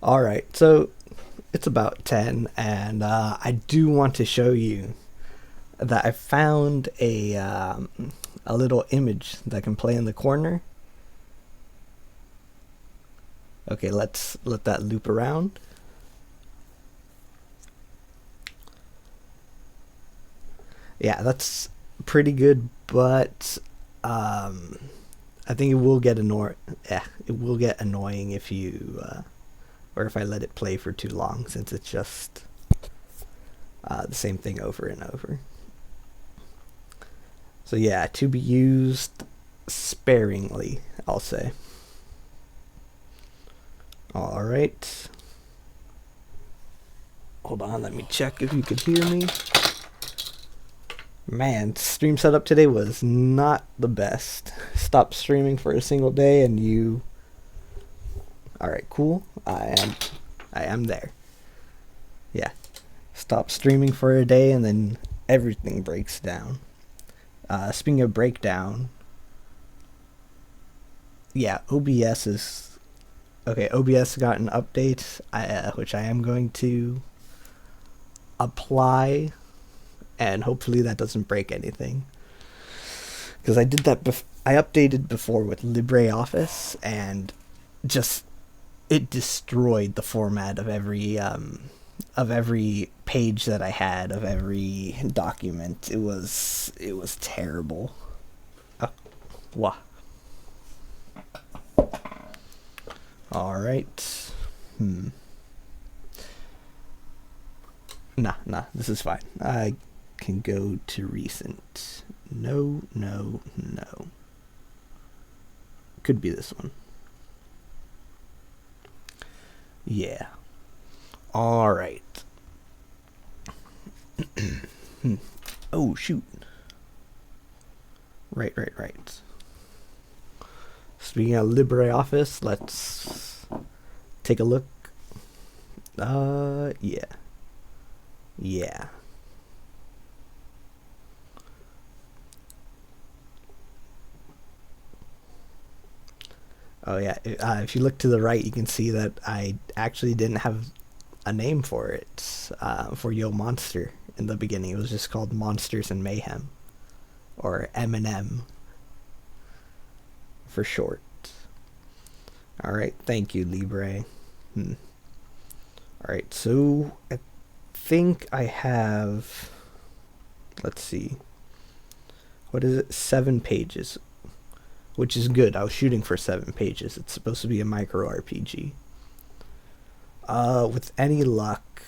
Alright, so it's about 10, and I do want to show you that I found a little image that can play in the corner. Okay, let's let that loop around. Yeah, that's pretty good, but I think it will get it will get annoying if you or if I let it play for too long, since it's just the same thing over and over. So yeah, to be used sparingly, I'll say. All right. Hold on, let me check if you could hear me. Man, stream setup today was not the best. Stopped streaming for a single day and you... Alright, cool. I am there. Yeah. Stop streaming for a day and then everything breaks down. Speaking of breakdown, yeah, OBS is... Okay, OBS got an update, which I am going to apply, and hopefully that doesn't break anything. Because I did that, I updated before with LibreOffice, and just, it destroyed the format of every page that I had, of every document. It was terrible. Wah. Alright. Nah, this is fine. I can go to recent. No. Could be this one. Yeah. Alright. Oh, shoot. Right. Speaking of LibreOffice, let's take a look. Yeah. Oh yeah, if you look to the right, you can see that I actually didn't have a name for it, for Yo Monster in the beginning. It was just called Monsters and Mayhem, or M&M for short. Alright, thank you, Libre. Alright, so I think I have, let's see, what is it, 7 pages, which is good. I was shooting for 7 pages. It's supposed to be a micro RPG. With any luck,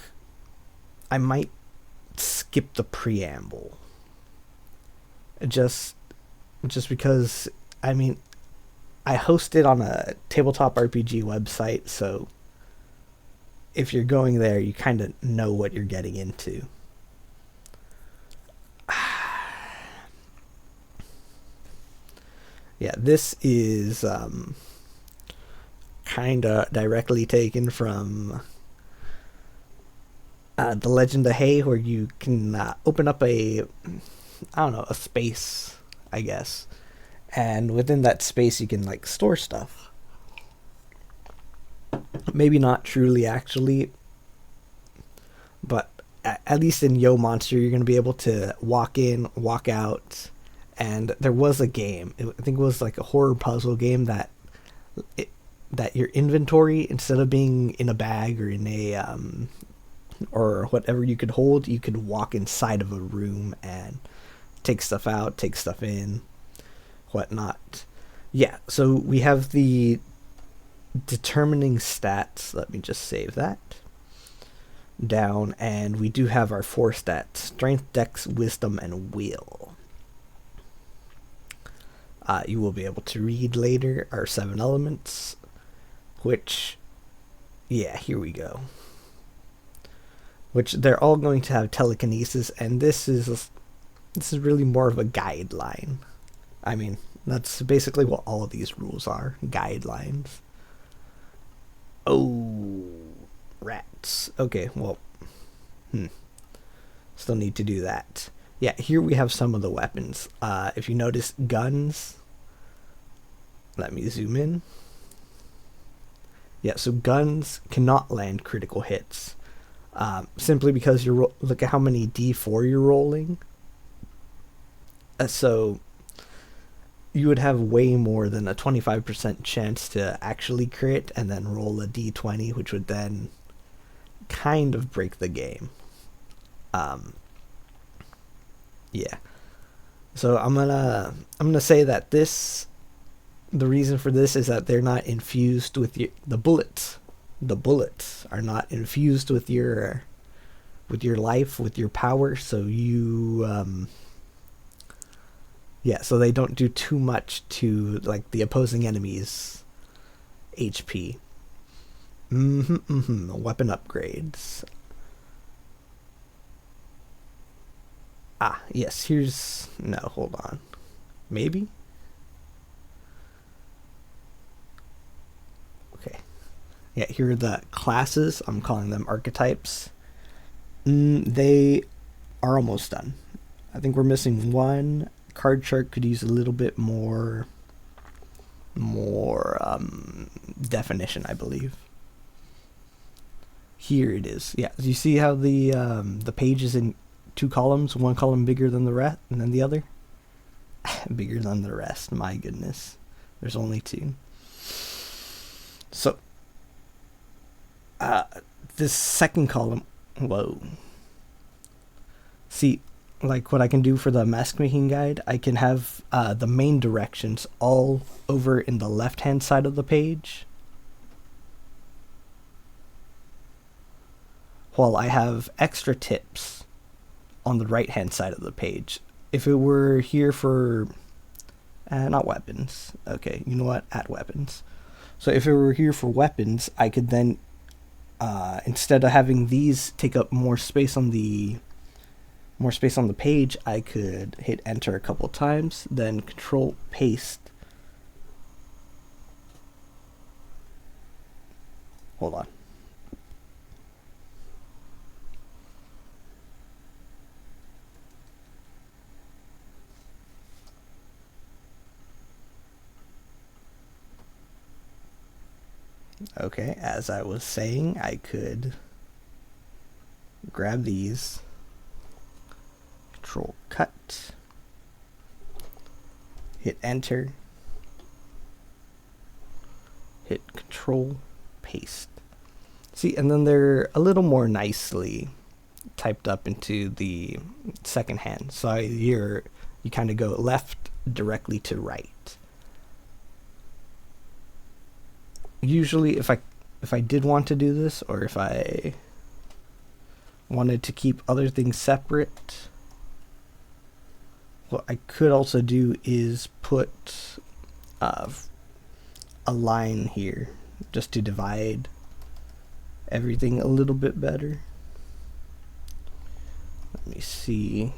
I might skip the preamble. Just because, I mean, I host it on a tabletop RPG website, so if you're going there, you kind of know what you're getting into. Yeah, this is kind of directly taken from The Legend of Hay, where you can open up a space, I guess, and within that space you can like store stuff. Maybe not truly, actually, but at least in Yo Monster, you're going to be able to walk in, walk out, and there was a game, I think it was like a horror puzzle game, that your inventory, instead of being in a bag or in a or whatever you could hold, you could walk inside of a room and take stuff out, take stuff in, whatnot. Yeah, so we have the determining stats. Let me just save that down, and we do have our 4 stats: strength, dex, wisdom, and will. You will be able to read later our 7 elements, which, yeah, here we go. Which they're all going to have telekinesis, and this is really more of a guideline. I mean, that's basically what all of these rules are, guidelines. Oh, rats. Okay, well, still need to do that. Yeah, here we have some of the weapons. If you notice, guns. Let me zoom in. Yeah, so guns cannot land critical hits, simply because look at how many D4 you're rolling. So you would have way more than a 25% chance to actually crit and then roll a D20, which would then kind of break the game. Yeah. So I'm gonna say that the reason for this is that they're not infused with the bullets. The bullets are not infused with your life, with your power, so so they don't do too much to like the opposing enemy's HP. Weapon upgrades. Yes, hold on. Maybe? Okay. Yeah, here are the classes. I'm calling them archetypes. They are almost done. I think we're missing one. Card chart could use a little bit more definition, I believe. Here it is. Yeah, you see how the page is in 2 columns, one column bigger than the rest, and then the other bigger than the rest. My goodness, there's only 2. So, this second column. Whoa. See, like what I can do for the mask making guide, I can have the main directions all over in the left hand side of the page, while I have extra tips on the right hand side of the page. If it were here for not weapons, okay, you know what, add weapons. So if it were here for weapons, I could then instead of having these take up more space on the page, I could hit enter a couple times, then control paste. Hold on. Okay, as I was saying, I could grab these, control cut, hit enter, hit control paste. See, and then they're a little more nicely typed up into the second hand. So you kind of go left directly to right. Usually if I did want to do this, or if I wanted to keep other things separate, what I could also do is put a line here just to divide everything a little bit better. Let me see.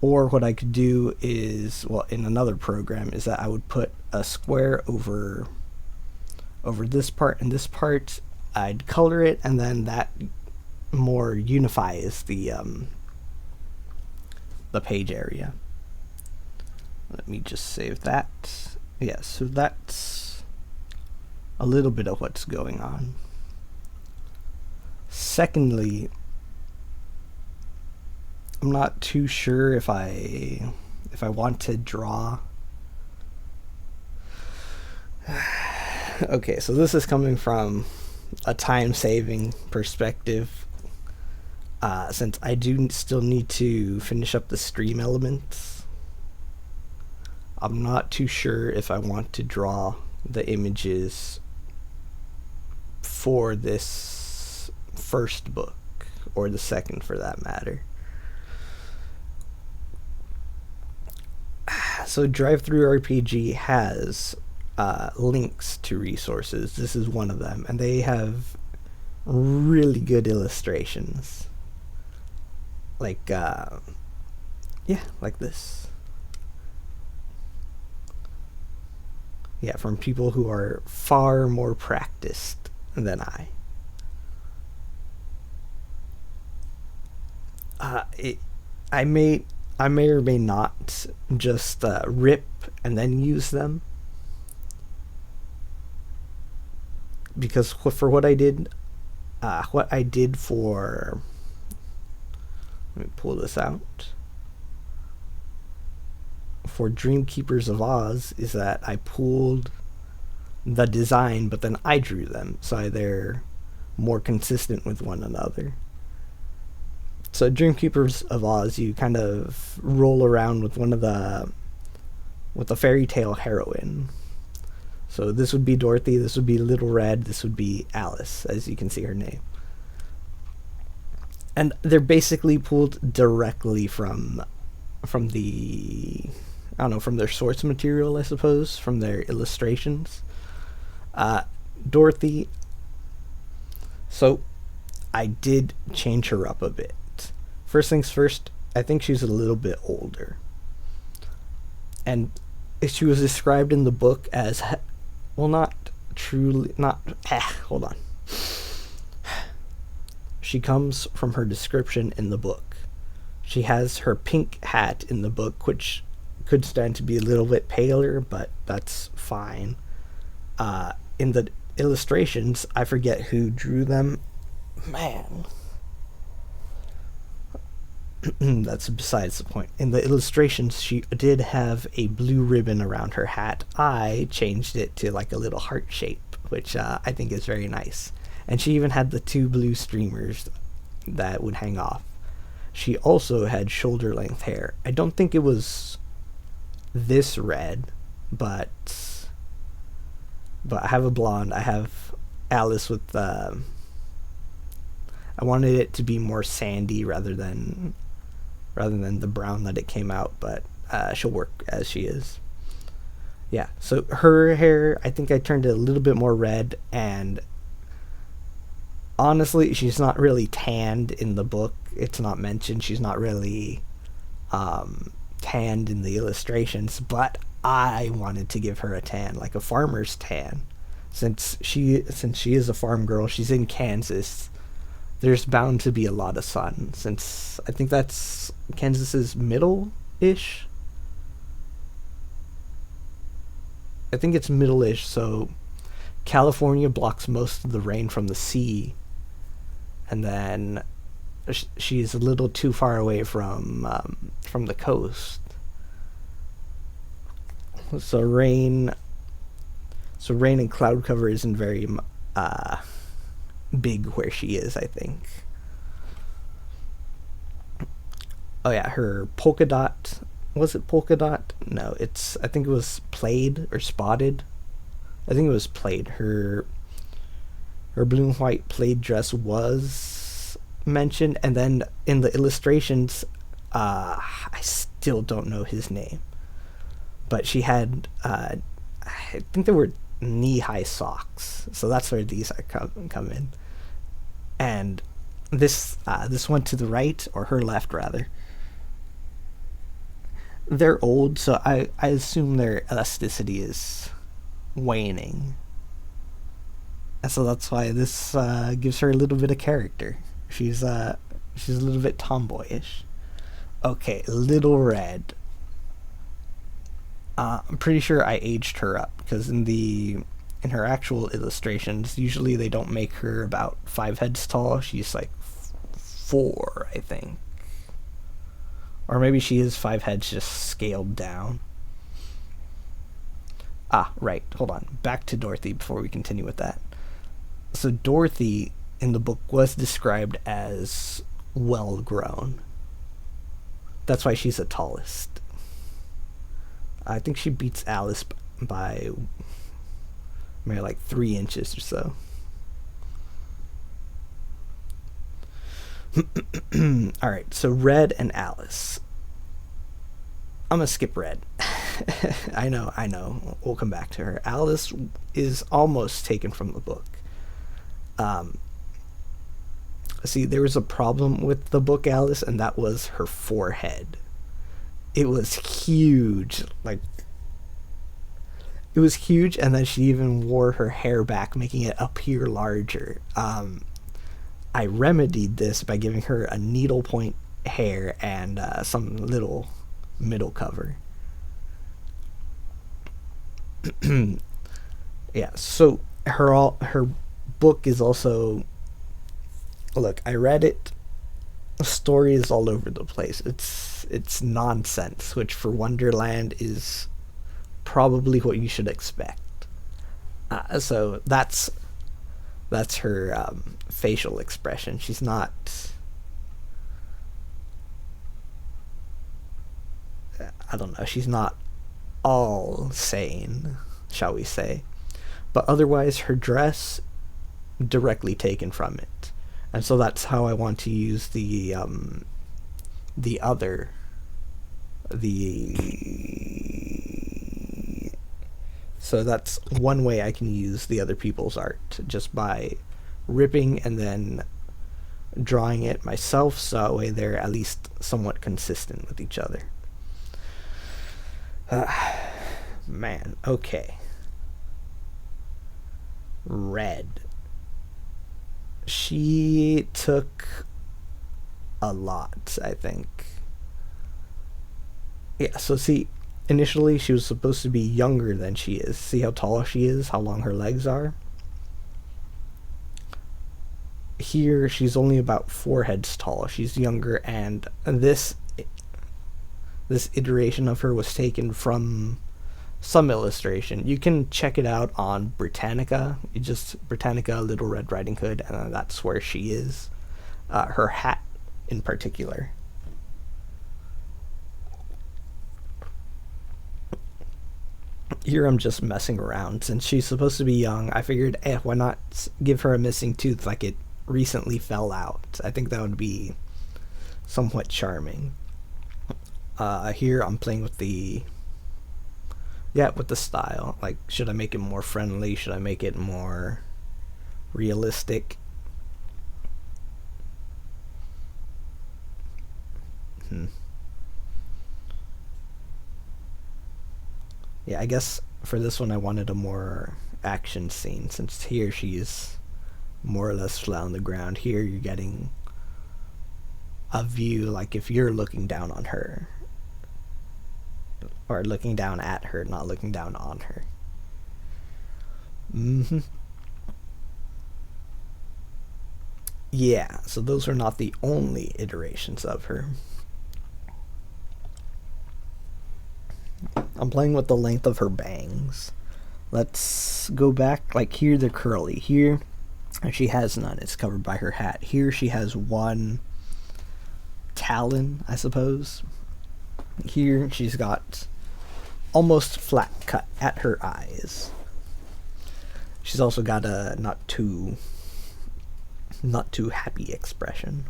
Or what I could do is, well, in another program, is that I would put a square over this part and this part. I'd color it, and then that more unifies the page area. Let me just save that. Yeah, so that's a little bit of what's going on. Secondly, I'm not too sure if I want to draw. Okay, so this is coming from a time-saving perspective, since I do still need to finish up the stream elements. I'm not too sure if I want to draw the images for this first book, or the second for that matter. So DriveThruRPG has links to resources. This is one of them, and they have really good illustrations. Like, like this. Yeah, from people who are far more practiced than I. I may or may not just rip and then use them. because for what I did, for, let me pull this out, for Dreamkeepers of Oz, is that I pulled the design, but then I drew them, so they're more consistent with one another. So Dreamkeepers of Oz, you kind of roll around with with a fairy tale heroine. So this would be Dorothy, this would be Little Red, this would be Alice, as you can see her name. And they're basically pulled directly from the, I don't know, from their source material, I suppose, from their illustrations. Dorothy, so I did change her up a bit. First things first, I think she's a little bit older. And she was described in the book as, well, not truly, not, hold on. She comes from her description in the book. She has her pink hat in the book, which could stand to be a little bit paler, but that's fine. In the illustrations, I forget who drew them. Man. That's besides the point. In the illustrations, she did have a blue ribbon around her hat. I changed it to like a little heart shape, which I think is very nice. And she even had the 2 blue streamers that would hang off. She also had shoulder length hair. I don't think it was this red, but I have a blonde. I have Alice with I wanted it to be more sandy rather than the brown that it came out, but she'll work as she is. Yeah, so her hair, I think I turned it a little bit more red, and honestly, she's not really tanned in the book. It's not mentioned. She's not really tanned in the illustrations, but I wanted to give her a tan, like a farmer's tan. Since she is a farm girl, she's in Kansas. There's bound to be a lot of sun, since I think that's Kansas's middle-ish. I think it's middle-ish, so California blocks most of the rain from the sea, and then she's a little too far away from the coast. So rain and cloud cover isn't very big where she is, I think. Oh yeah, her polka dot. Was it polka dot? No, I think it was plaid or spotted. I think it was plaid. Her blue and white plaid dress was mentioned, and then in the illustrations, I still don't know his name, but she had, I think they were knee-high socks, so that's where these come in. And this one to the right, or her left rather, they're old, so I assume their elasticity is waning, and so that's why this gives her a little bit of character. She's a little bit tomboyish. Okay, Little Red. I'm pretty sure I aged her up, because in her actual illustrations, usually they don't make her about 5 heads tall. She's like 4, I think. Or maybe she is 5 heads just scaled down. Right, hold on. Back to Dorothy before we continue with that. So Dorothy in the book was described as well grown. That's why she's the tallest. I think she beats Alice by maybe like 3 inches or so. Alright, so Red and Alice. I'm gonna skip Red. I know. We'll come back to her. Alice is almost taken from the book. See, there was a problem with the book Alice, and that was her forehead. It was huge. It was huge, and then she even wore her hair back, making it appear larger. I remedied this by giving her a needlepoint hair and some little middle cover. Yeah, so her book is also, look, I read it. The story is all over the place. It's nonsense, which for Wonderland is probably what you should expect. So that's her facial expression. She's not. I don't know. She's not all sane, shall we say? But otherwise, her dress directly taken from it, and so that's how I want to use the other the so that's one way I can use the other people's art, just by ripping and then drawing it myself, so that way they're at least somewhat consistent with each other. Man, okay. Red. She took a lot, I think. Yeah, so see, initially she was supposed to be younger than she is. See how tall she is, how long her legs are? Here, she's only about 4 heads tall. She's younger, and this iteration of her was taken from some illustration. You can check it out on Britannica. You just Britannica Little Red Riding Hood, and that's where she is. Her hat, in particular. Here I'm just messing around. Since she's supposed to be young, I figured, why not give her a missing tooth like it recently fell out? I think that would be somewhat charming. Here I'm playing with with the style. Like, should I make it more friendly? Should I make it more realistic? Yeah, I guess for this one I wanted a more action scene, since here she's more or less flat on the ground. Here you're getting a view like if you're looking down on her, or looking down at her, not looking down on her. Yeah, so those are not the only iterations of her. I'm playing with the length of her bangs. Let's go back. Like, here they're curly. Here she has none. It's covered by her hat. Here she has one talon, I suppose. Here she's got almost flat cut at her eyes. She's also got a not too happy expression.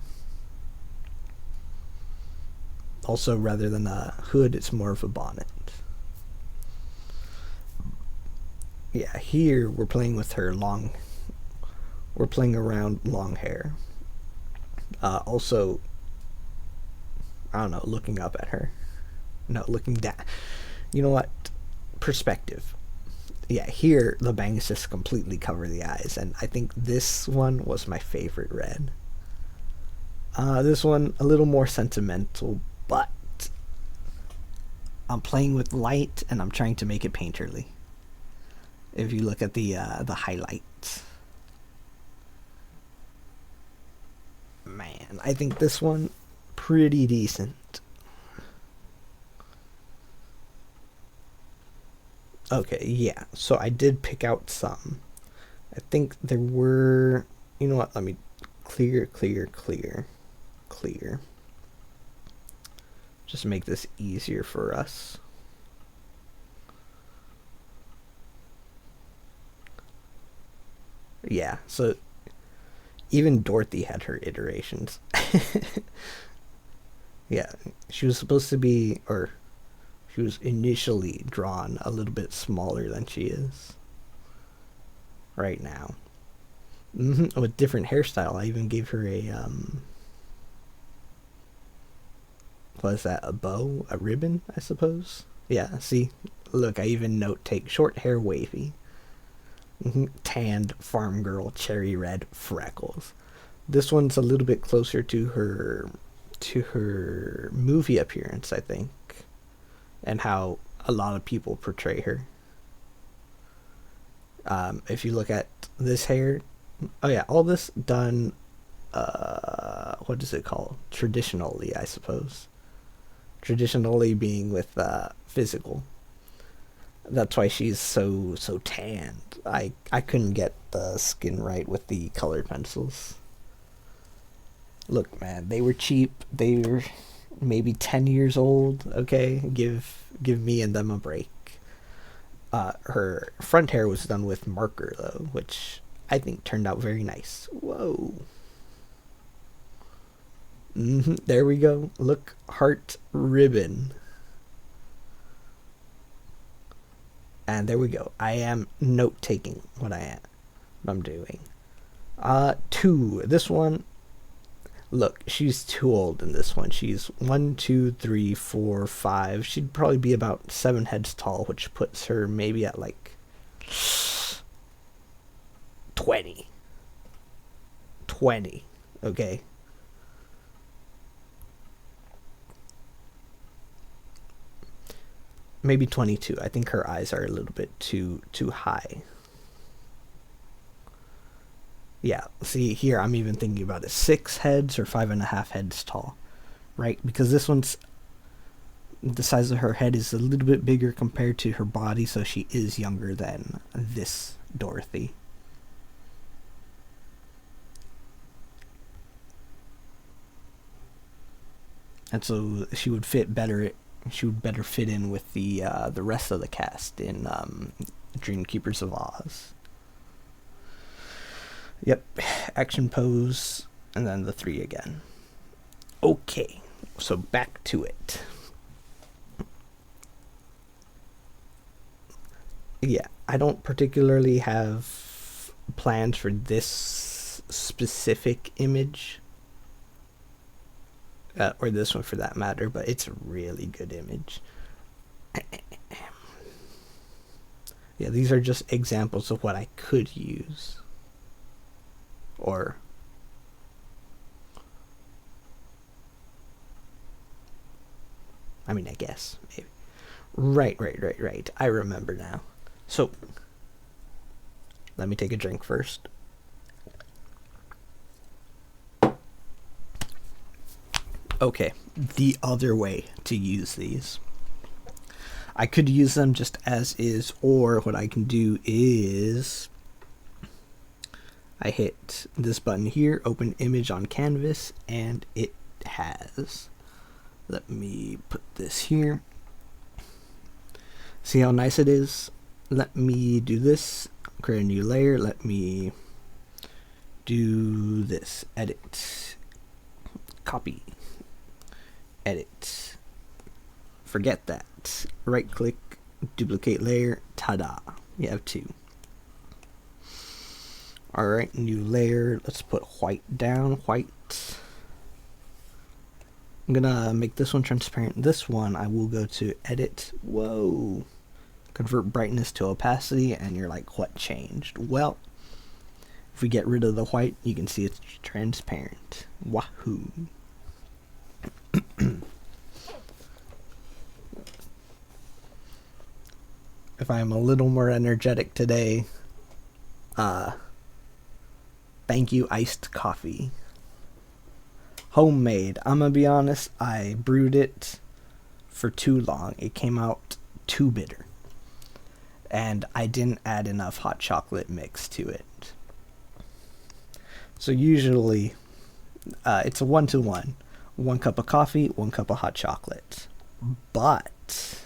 Also, rather than a hood, it's more of a bonnet. Yeah, here we're playing with her long. We're playing around long hair. Also, I don't know, looking up at her. No, looking down. You know what? Perspective. Yeah, here the bangs just completely cover the eyes, and I think this one was my favorite red. This one a little more sentimental, but I'm playing with light and I'm trying to make it painterly. If you look at the highlights, man, I think this one pretty decent. Okay, yeah. So I did pick out some. I think there were. You know what? Let me clear. Just make this easier for us. Yeah, so even Dorothy had her iterations. Yeah, she was supposed to be, or she was initially drawn a little bit smaller than she is right now. With different hairstyle. I even gave her a, what is that, a bow? A ribbon, I suppose? Yeah, see? Look, I even note take short hair wavy. Tanned farm girl, cherry red, freckles. This one's a little bit closer to her movie appearance, I think, and how a lot of people portray her. If you look at this hair, oh yeah, all this done, what is it called? Traditionally, I suppose. Traditionally being with physical. That's why she's so tanned. I couldn't get the skin right with the colored pencils. Look, man, they were cheap. They were maybe 10 years old. Okay, give me and them a break. Her front hair was done with marker though, which I think turned out very nice. Whoa. There we go. Look, heart ribbon. And there we go. I am note taking what I'm doing. Two. This one. Look, she's too old in this one. She's 1, 2, 3, 4, 5. She'd probably be about 7 heads tall, which puts her maybe at like 20. 20. Okay. Maybe 22. I think her eyes are a little bit too high. Yeah, see here I'm even thinking about it. 6 heads or 5.5 heads tall, right? Because this one's the size of her head is a little bit bigger compared to her body, so she is younger than this Dorothy. And so she would fit better. She would better fit in with the rest of the cast in Dream Keepers of Oz. Yep, action pose, and then the 3 again. Okay, so back to it. Yeah, I don't particularly have plans for this specific image, or this one for that matter, but it's a really good image. Yeah, these are just examples of what I could use. Or I mean, I guess maybe. Right. I remember now. So let me take a drink first. Okay, the other way to use these. I could use them just as is, or what I can do is I hit this button here, open image on canvas, and it has. Let me put this here. See how nice it is? Let me do this, create a new layer. Let me do this, edit, copy, edit. Forget that. Right click, duplicate layer, ta-da. You have 2. Alright, new layer. Let's put white down. White. I'm gonna make this one transparent. This one I will go to edit. Whoa. Convert brightness to opacity, and you're like, what changed? Well, if we get rid of the white, you can see it's transparent. Wahoo. If I am a little more energetic today, thank you, iced coffee. Homemade. I'm gonna be honest, I brewed it for too long. It came out too bitter. And I didn't add enough hot chocolate mix to it. So usually, it's a 1-to-1. 1 cup of coffee, 1 cup of hot chocolate. But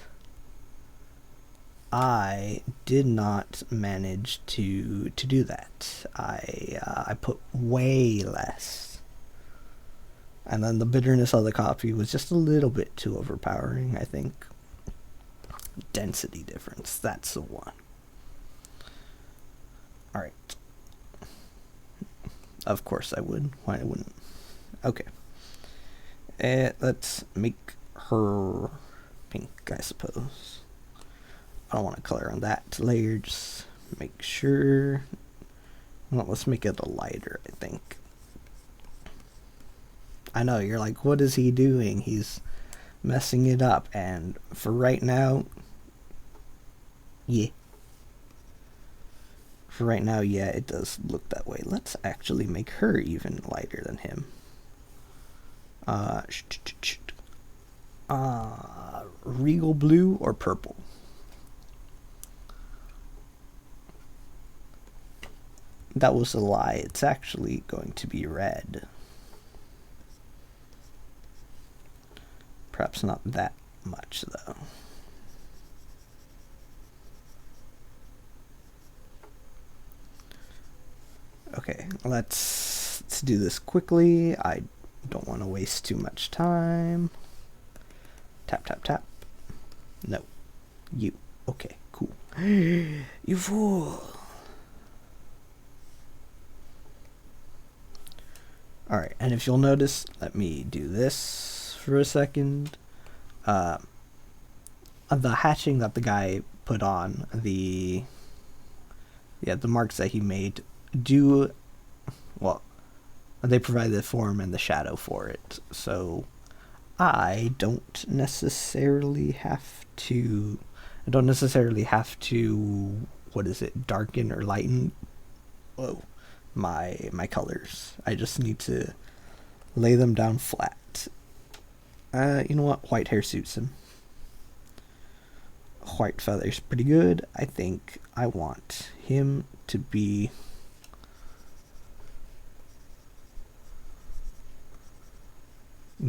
I did not manage to do that. I put way less, and then the bitterness of the coffee was just a little bit too overpowering, I think. Density difference, that's the one. All right. Of course I would. Why wouldn't? Okay. Let's make her pink, I suppose. I don't want to color on that layer, just make sure. Well, let's make it a lighter, I think. I know, you're like, what is he doing? He's messing it up. And for right now, yeah. For right now, yeah, it does look that way. Let's actually make her even lighter than him. Regal blue or purple? That was a lie. It's actually going to be red. Perhaps not that much, though. Okay, let's do this quickly. I don't want to waste too much time. Tap, tap, tap. No. You. Okay, cool. You fool. Alright, and if you'll notice, let me do this for a second. The hatching that the guy put on, the marks that he made do, well, they provide the form and the shadow for it. So I don't necessarily have to, what is it, darken or lighten my colors. I just need to lay them down flat. You know what? White hair suits him. White feathers pretty good. I think I want him to be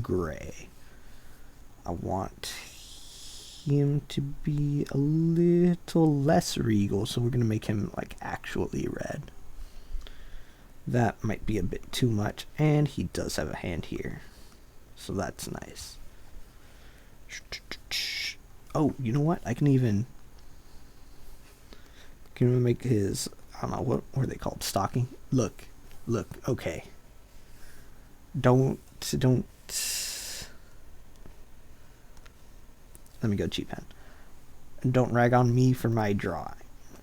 gray. I want him to be a little less regal, so we're gonna make him like actually red. That might be a bit too much, and he does have a hand here, so that's nice. Oh, you know what? I can even make his, I don't know, what were they called? Stocking? Look, okay. Don't. Let me go cheap pen. Don't rag on me for my drawing.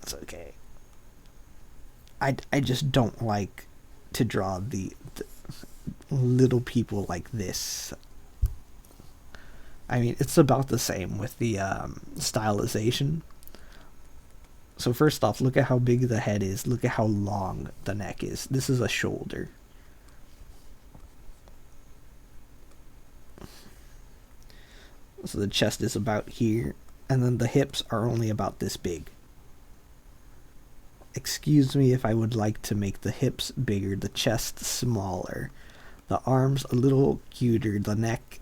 It's okay. I just don't like to draw the little people like this. I mean, it's about the same with the stylization. So first off, look at how big the head is. Look at how long the neck is. This is a shoulder. So the chest is about here, and then the hips are only about this big. Excuse me if I would like to make the hips bigger, the chest smaller, the arms a little cuter, the neck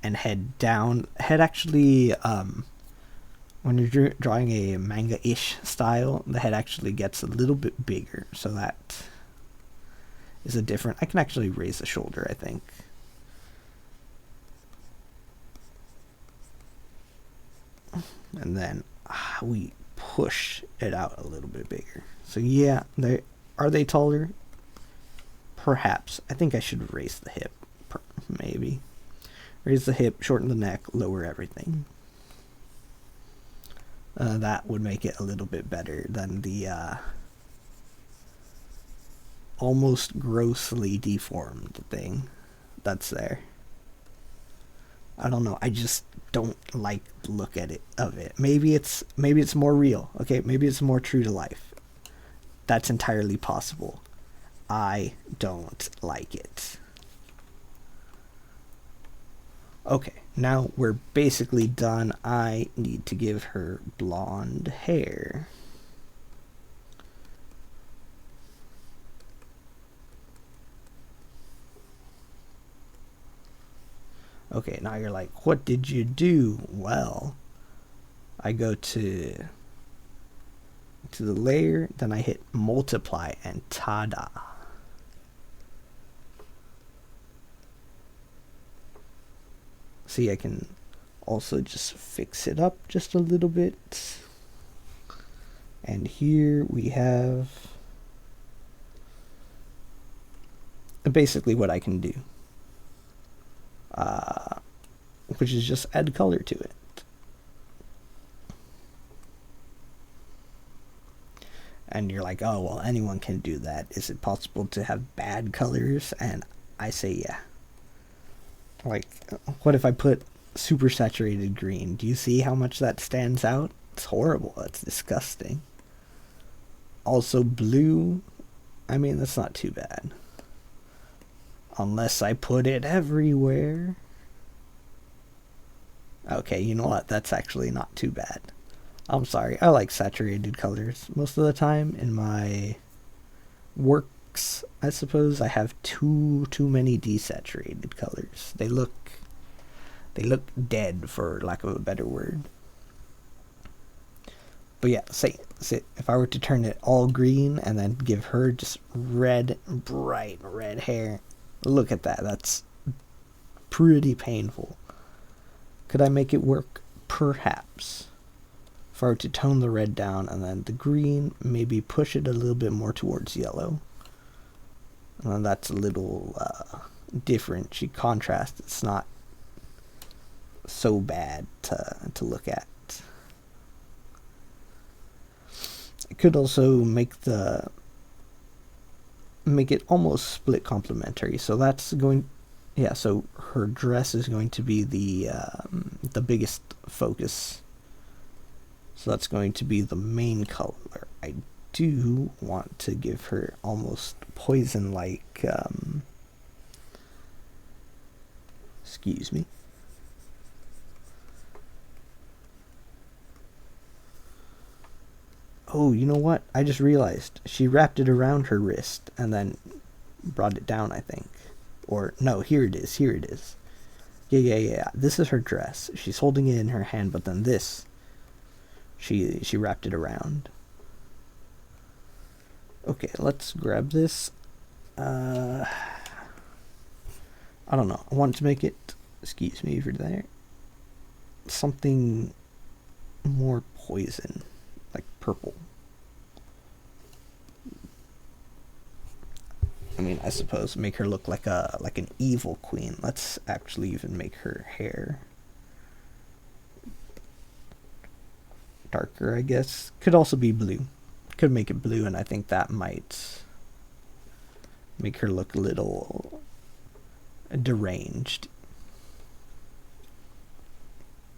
and head down. Head actually, when you're drawing a manga-ish style, the head actually gets a little bit bigger, so that is a different. I can actually raise the shoulder, I think. And then we push it out a little bit bigger. So yeah, are they taller? Perhaps. I think I should raise the hip. Maybe. Raise the hip, shorten the neck, lower everything. That would make it a little bit better than the almost grossly deformed thing that's there. I don't know. I just don't like the look of it. Maybe it's more real. Okay, maybe it's more true to life. That's entirely possible. I don't like it. Okay, now we're basically done. I need to give her blonde hair. Okay, now you're like, what did you do? Well, I go to the layer, then I hit multiply, and ta-da. See, I can also just fix it up just a little bit. And here we have basically what I can do. Which is just add color to it. And you're like, oh, well, anyone can do that. Is it possible to have bad colors? And I say, yeah. Like, what if I put super saturated green? Do you see how much that stands out? It's horrible. It's disgusting. Also blue. I mean, that's not too bad. Unless I put it everywhere. Okay, you know what? That's actually not too bad. I'm sorry. I like saturated colors most of the time in my works. I suppose I have too many desaturated colors. They look dead, for lack of a better word. But yeah, say if I were to turn it all green and then give her just red, bright red hair, look at that. That's pretty painful. Could I make it work? Perhaps. If I were to tone the red down and then the green, maybe push it a little bit more towards yellow. And then that's a little different. She contrasts. It's not so bad to look at. It could also make it almost split complementary. So that's going, yeah. So her dress is going to be the biggest focus. So that's going to be the main color. I do want to give her almost poison-like. Excuse me. Oh, you know what? I just realized she wrapped it around her wrist and then brought it down, I think. Or no, here it is. Here it is. Yeah. This is her dress. She's holding it in her hand, but then this, she wrapped it around. Okay, let's grab this. I don't know. I want to make it, excuse me for there, something more poison, like purple. I mean, I suppose make her look like an evil queen. Let's actually even make her hair darker, I guess. Could also be blue. Could make it blue, and I think that might make her look a little deranged.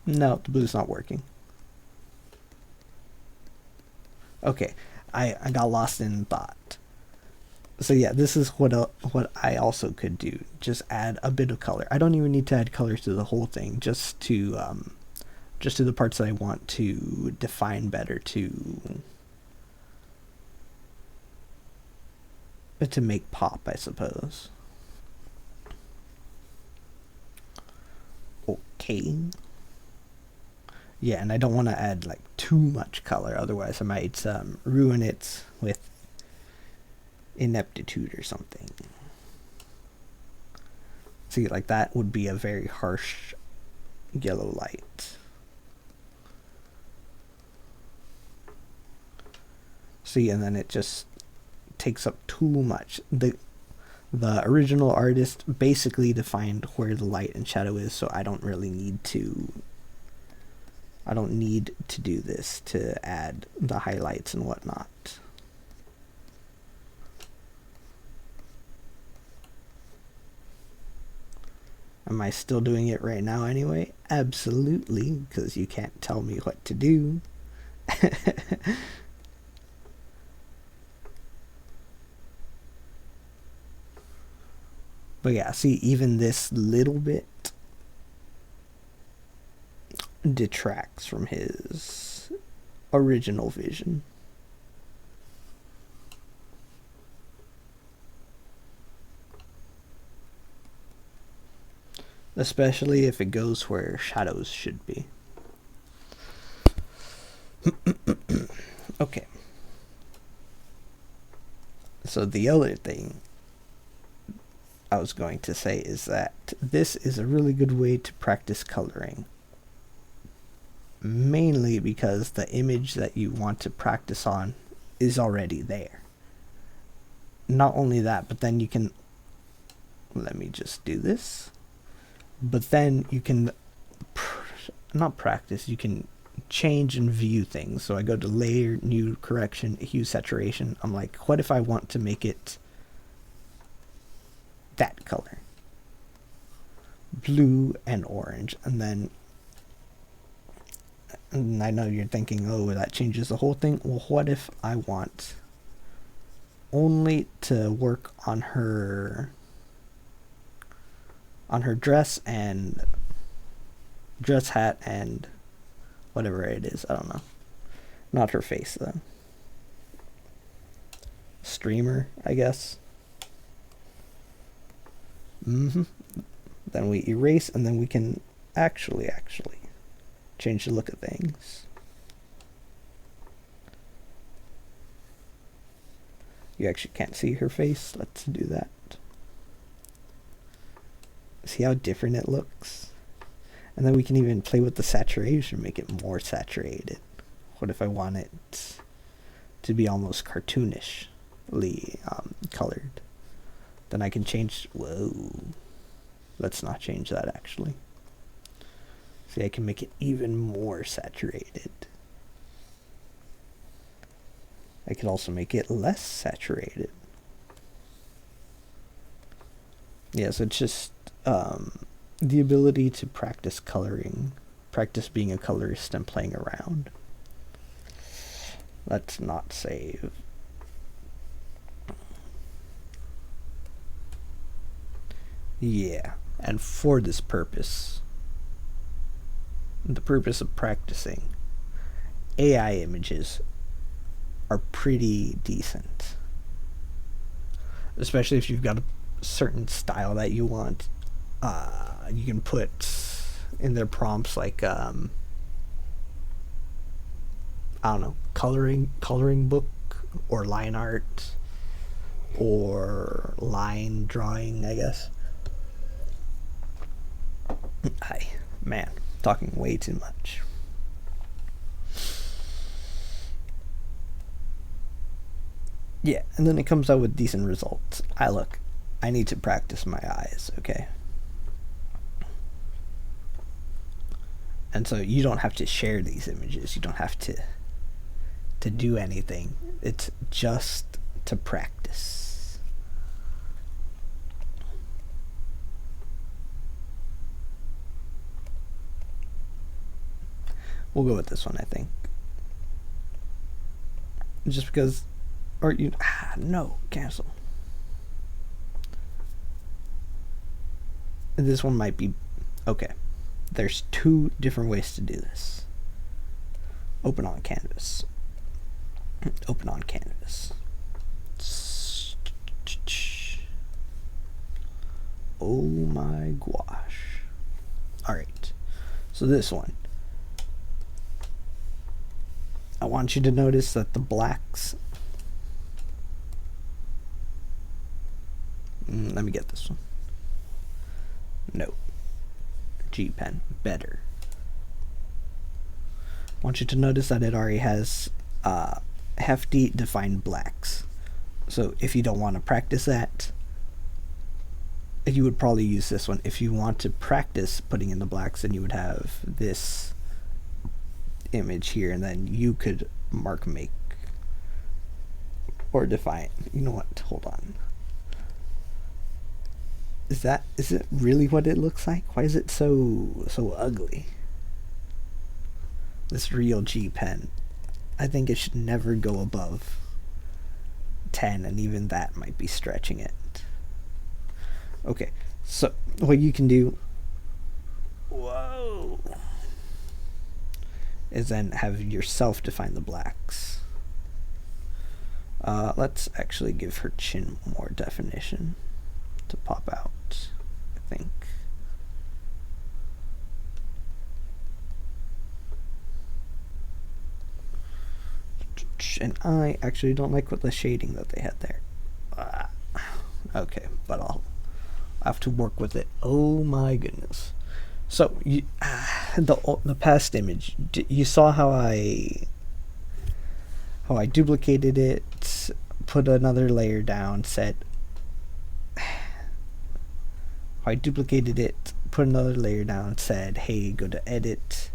No, the blue's not working. Okay, I got lost in thought. So yeah, this is what I also could do. Just add a bit of color. I don't even need to add colors to the whole thing. Just to the parts that I want to define better, to make pop, I suppose. Okay. Yeah, and I don't want to add like too much color, otherwise I might ruin it with ineptitude or something. See, like that would be a very harsh yellow light. See, and then it just takes up too much. The original artist basically defined where the light and shadow is, so I don't really need to do this to add the highlights and whatnot. Am I still doing it right now anyway? Absolutely, because you can't tell me what to do. But yeah, see, even this little bit detracts from his original vision. Especially if it goes where shadows should be. Okay. So the other thing I was going to say is that this is a really good way to practice coloring. Mainly because the image that you want to practice on is already there. Not only that, but then you can, let me just do this. But then you can, not practice, you can change and view things. So I go to layer, new, correction, hue, saturation. I'm like, what if I want to make it that color? Blue and orange. And then, and I know you're thinking, oh, that changes the whole thing. Well, what if I want only to work on her dress and dress hat and whatever it is. I don't know. Not her face though. Streamer, I guess. Then we erase, and then we can actually change the look of things. You actually can't see her face. Let's do that. See how different it looks? And then we can even play with the saturation, make it more saturated. What if I want it to be almost cartoonishly colored? Then I can change. Whoa. Let's not change that actually. See, I can make it even more saturated. I could also make it less saturated. Yeah, so it's just the ability to practice coloring, practice being a colorist and playing around. Let's not save. Yeah, and for this purpose, the purpose of practicing, AI images are pretty decent. Especially if you've got a certain style that you want. You can put in their prompts like I don't know, coloring book or line art or line drawing, I guess. Man, talking way too much. Yeah, and then it comes out with decent results. I need to practice my eyes, okay? And so you don't have to share these images. You don't have to do anything. It's just to practice. We'll go with this one, I think. Just because, or you, no, cancel. This one might be, okay. There's two different ways to do this. Open on canvas. Open on canvas. Oh my gosh. Alright. So this one. I want you to notice that the blacks. Let me get this one. No. G pen. Better. I want you to notice that it already has hefty defined blacks. So if you don't want to practice that, you would probably use this one. If you want to practice putting in the blacks, then you would have this image here, and then you could mark make or define. You know what? Hold on. Is it really what it looks like? Why is it so ugly? This real G pen. I think it should never go above 10, and even that might be stretching it. Okay, so what you can do, whoa, is then have yourself define the blacks. Let's actually give her chin more definition to pop out, I think. And I actually don't like what the shading that they had there. Okay, but I'll have to work with it. Oh my goodness. So you, the past image, you saw how I duplicated it, put another layer down, said I duplicated it, put another layer down, said, hey, go to edit,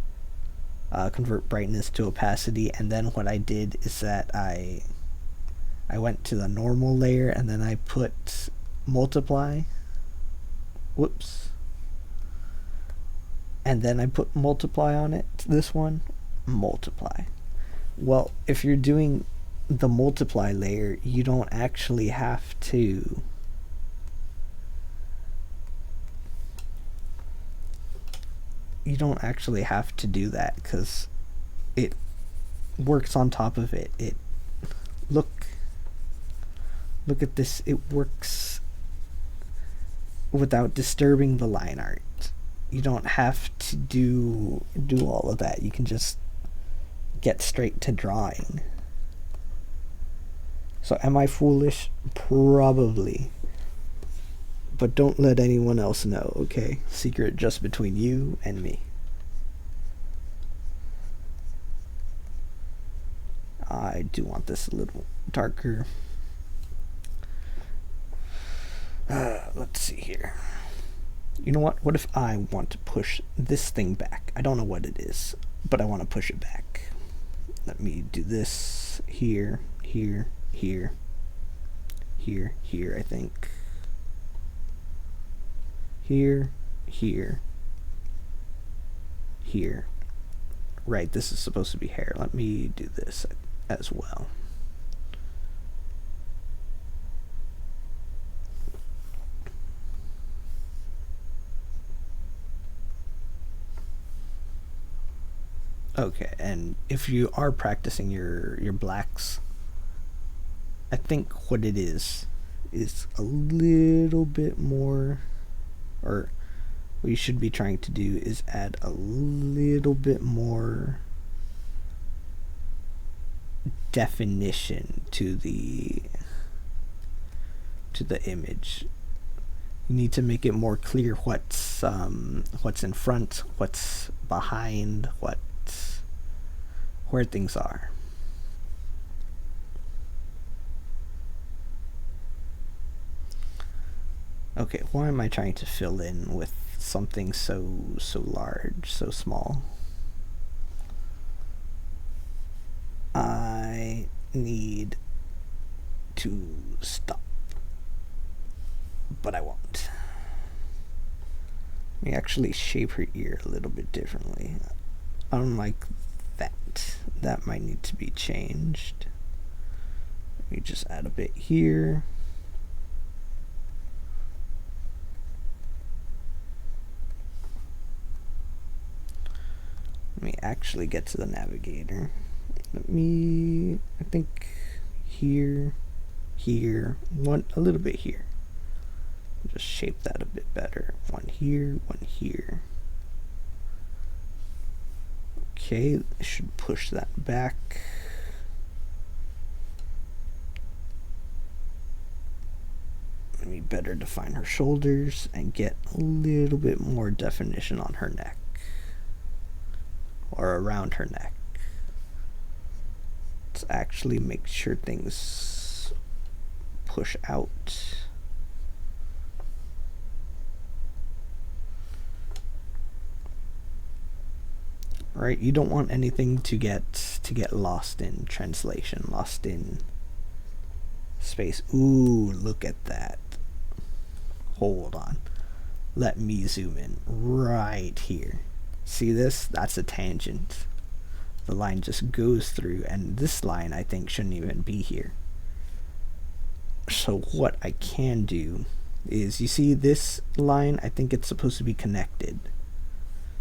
convert brightness to opacity, and then what I did is that I went to the normal layer, and then I put multiply, whoops, and then I put multiply on it, this one, multiply. Well, if you're doing the multiply layer, you don't actually have to do that, because it works on top of it. Look at this. It works without disturbing the line art. You don't have to do all of that. You can just get straight to drawing. So am I foolish? Probably. But don't let anyone else know, okay? Secret just between you and me. I do want this a little darker. Let's see here. You know what? What if I want to push this thing back? I don't know what it is, but I want to push it back. Let me do this here, here, here, here, here, I think. Here, here, here. Right, this is supposed to be hair. Let me do this as well. Okay, and if you are practicing your blacks, I think what it is a little bit more, or what you should be trying to do is add a little bit more definition to the image. You need to make it more clear what's in front, what's behind, where things are. Okay, why am I trying to fill in with something so large, so small? I need to stop, but I won't. Let me actually shape her ear a little bit differently. Unlike that. That might need to be changed. Let me just add a bit here. Let me actually get to the navigator. I think here, a little bit here. Just shape that a bit better. One here, one here. Okay, I should push that back. Let me better define her shoulders and get a little bit more definition on her neck, or around her neck. Let's actually make sure things push out. Right, you don't want anything to get lost in translation, lost in space. Ooh, look at that. Hold on. Let me zoom in right here. See this? That's a tangent. The line just goes through, and this line I think shouldn't even be here. So what I can do is, you see this line? I think it's supposed to be connected.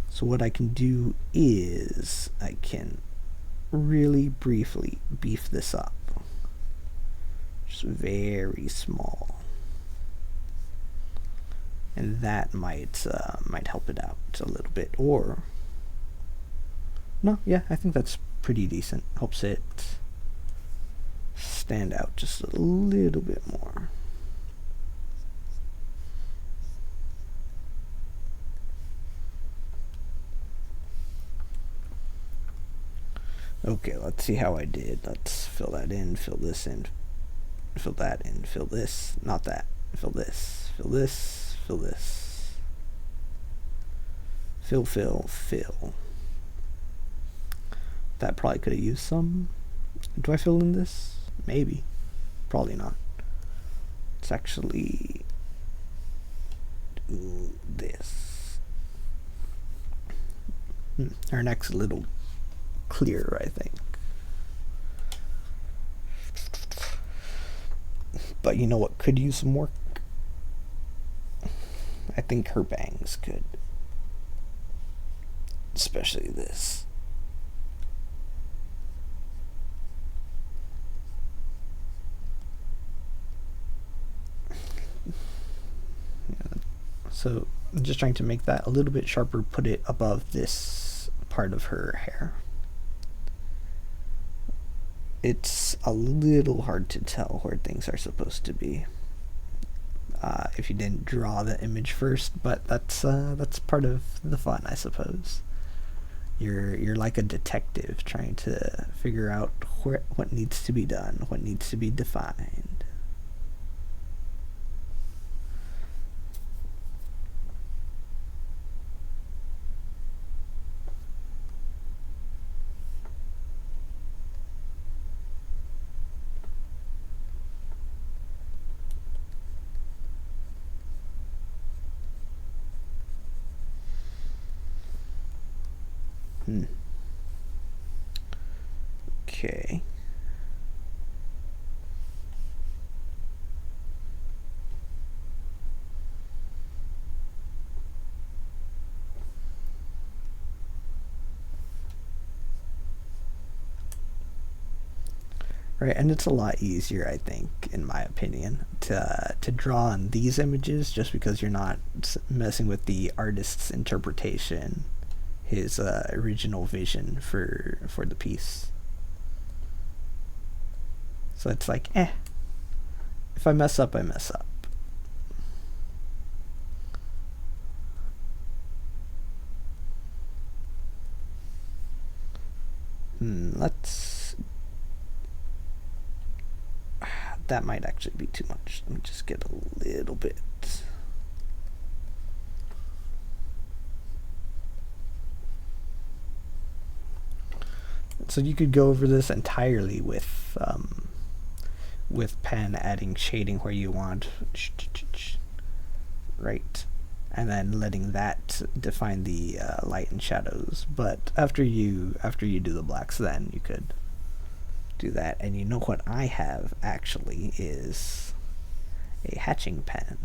So what I can do is I can really briefly beef this up. Just very small. And that might help it out a little bit. Or no, yeah, I think that's pretty decent. Helps it stand out just a little bit more. Okay, let's see how I did. Let's fill that in, fill this in, fill that in, fill this, not that, fill this, fill this, fill this, fill. That probably could have used some. Do I fill in this? Maybe. Probably not. Let's actually do this. Our next little clearer, I think. But you know what could use some work? I think her bangs could. Especially this. So I'm just trying to make that a little bit sharper, put it above this part of her hair. It's a little hard to tell where things are supposed to be if you didn't draw the image first, but that's part of the fun, I suppose. You're like a detective trying to figure out what needs to be done, what needs to be defined. Okay. Right, and it's a lot easier, I think, in my opinion, to draw on these images just because you're not messing with the artist's interpretation, his original vision for the piece. So it's like, if I mess up, I mess up. Let's... That might actually be too much. Let me just get a little bit. So you could go over this entirely with pen, adding shading where you want, right, and then letting that define the light and shadows. But after you do the blacks, then you could do that. And you know what I have actually is a hatching pen,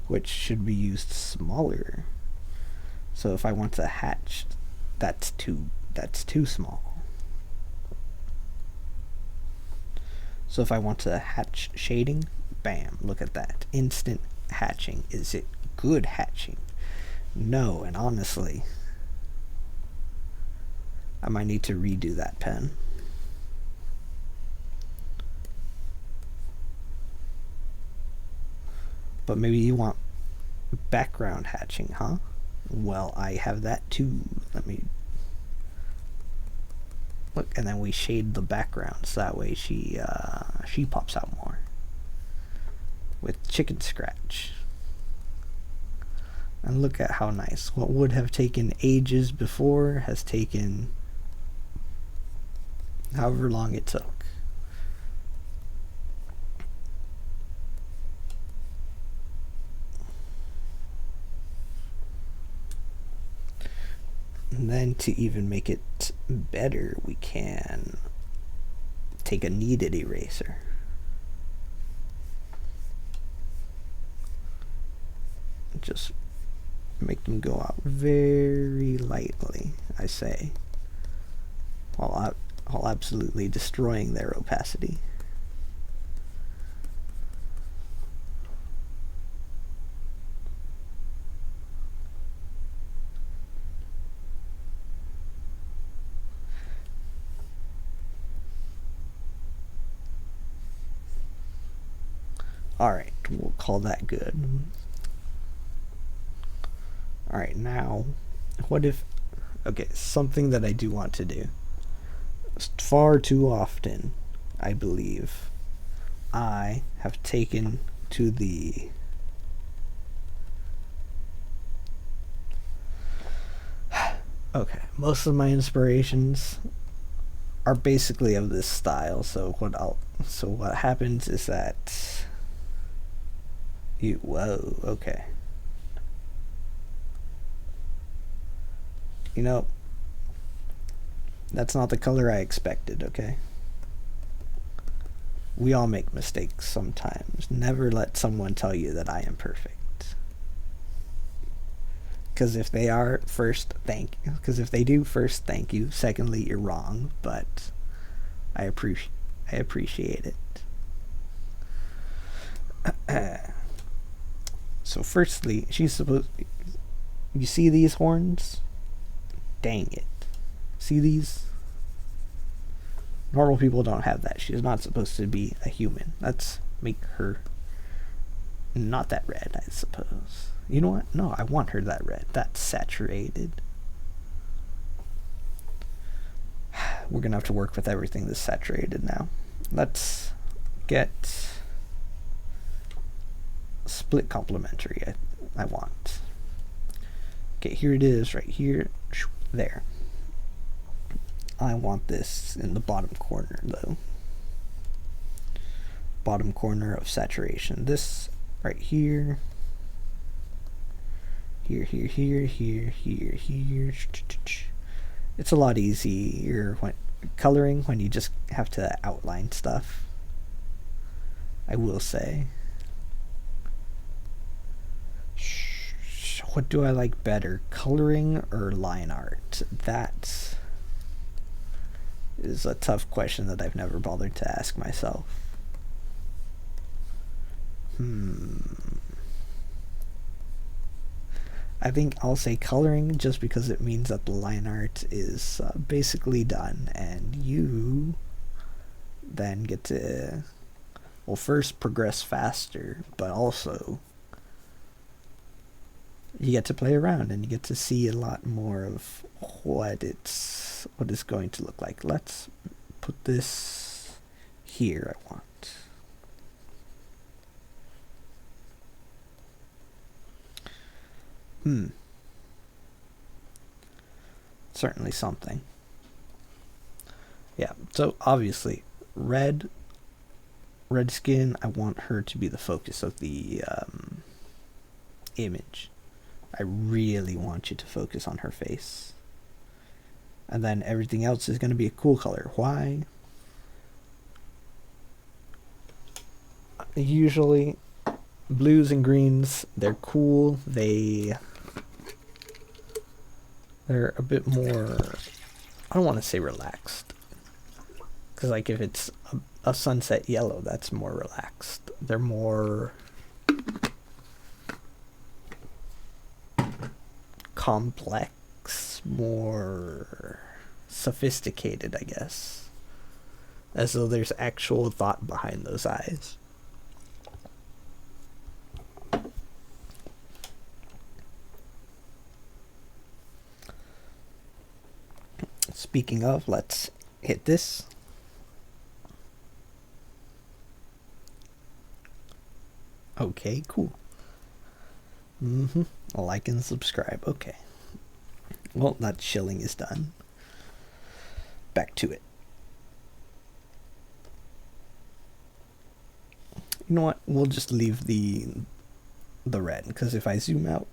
which should be used smaller. So if I want to hatch, that's too small. So if I want to hatch shading, bam, look at that. Instant hatching. Is it good hatching? No, and honestly, I might need to redo that pen. But maybe you want background hatching, huh? Well, I have that too. Let me look, and then we shade the background so that way she pops out more with chicken scratch. And look at how nice. What would have taken ages before has taken however long it took. And then to even make it better, we can take a kneaded eraser. Just make them go out very lightly, I say, while absolutely destroying their opacity. Alright, we'll call that good. Alright, now, what if... Okay, something that I do want to do. Far too often, I believe, I have taken to the... Okay, most of my inspirations are basically of this style, so what happens is that... Whoa, okay. You know, that's not the color I expected, okay? We all make mistakes sometimes. Never let someone tell you that I am perfect. Because if they are, first, thank you. Because if they do, first, thank you. Secondly, you're wrong. But I appreciate it. So firstly, she's supposed... You see these horns? Dang it. See these? Normal people don't have that. She's not supposed to be a human. Let's make her not that red, I suppose. You know what? No, I want her that red. That's saturated. We're going to have to work with everything that's saturated now. Let's get split complementary. I want. Okay, here it is right here. There. I want this in the bottom corner though. Bottom corner of saturation. This right here. Here. It's a lot easier when coloring when you just have to outline stuff. I will say. What do I like better, coloring or line art? That is a tough question that I've never bothered to ask myself. I think I'll say coloring just because it means that the line art is basically done, and you then get to, well, first progress faster, but also you get to play around and you get to see a lot more of what it's going to look like. Let's put this here. I want. Certainly something. Yeah, so obviously red skin, I want her to be the focus of the image. I really want you to focus on her face. And then everything else is going to be a cool color. Why? Usually blues and greens, they're cool. They're a bit more, I don't want to say relaxed. Because like if it's a sunset yellow, that's more relaxed. They're more complex, more sophisticated, I guess. As though there's actual thought behind those eyes. Speaking of, let's hit this. Okay, cool. Like and subscribe. Okay. Well, that shilling is done. Back to it. You know what? We'll just leave the red, because if I zoom out,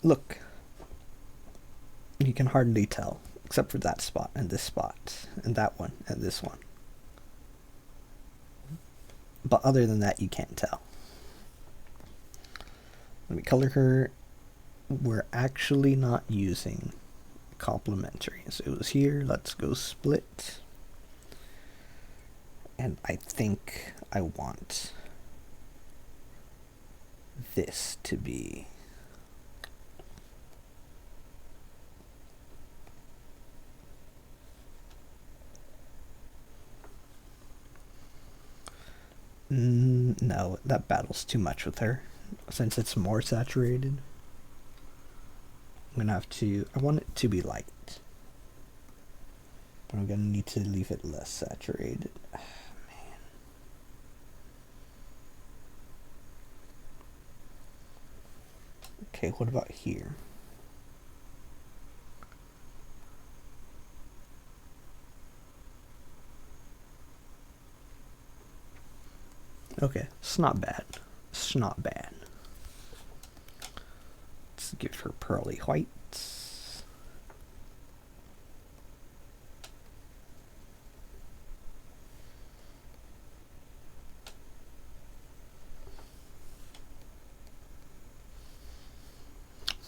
look, you can hardly tell, except for that spot and this spot and that one and this one. But other than that, you can't tell. Let me color her. We're actually not using complementary. So it was here. Let's go split. And I think I want this to be no, that battles too much with her. Since it's more saturated, I'm gonna have to, I want it to be light, but I'm gonna need to leave it less saturated. Man. Okay, what about here? Okay, it's not bad. It's not bad. Let's give her pearly whites.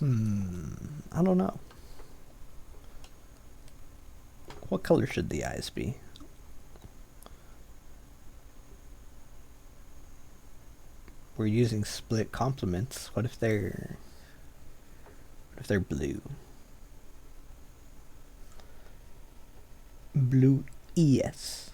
I don't know. What color should the eyes be? We're using split complements. What if they're blue? Blue, yes.